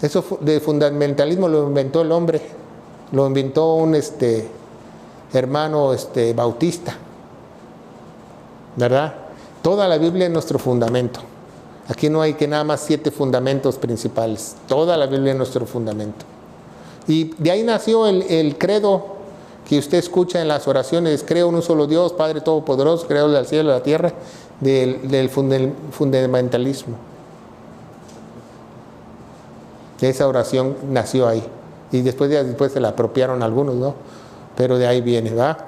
Eso de fundamentalismo lo inventó el hombre. Lo inventó un hermano bautista, ¿verdad? Toda la Biblia es nuestro fundamento. Aquí no hay que nada más 7 fundamentos principales. Toda la Biblia es nuestro fundamento. Y de ahí nació el credo que usted escucha en las oraciones: creo en un solo Dios, Padre Todopoderoso, creador del cielo y de la tierra, del fundamentalismo. Esa oración nació ahí. Y después se la apropiaron algunos, ¿no? Pero de ahí viene, ¿verdad?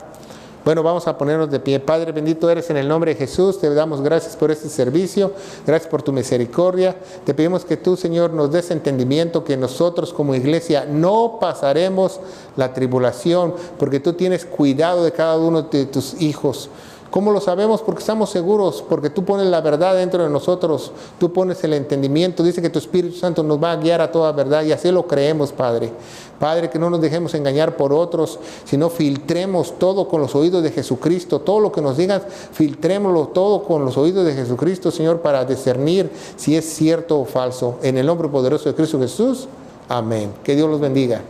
Bueno, vamos a ponernos de pie. Padre bendito eres, en el nombre de Jesús, te damos gracias por este servicio, gracias por tu misericordia. Te pedimos que tú, Señor, nos des entendimiento, que nosotros como iglesia no pasaremos la tribulación, porque tú tienes cuidado de cada uno de tus hijos. ¿Cómo lo sabemos? Porque estamos seguros, porque tú pones la verdad dentro de nosotros, tú pones el entendimiento, dice que tu Espíritu Santo nos va a guiar a toda verdad y así lo creemos, Padre. Padre, que no nos dejemos engañar por otros, sino filtremos todo con los oídos de Jesucristo, todo lo que nos digan, filtrémoslo todo con los oídos de Jesucristo, Señor, para discernir si es cierto o falso. En el nombre poderoso de Cristo Jesús, amén. Que Dios los bendiga.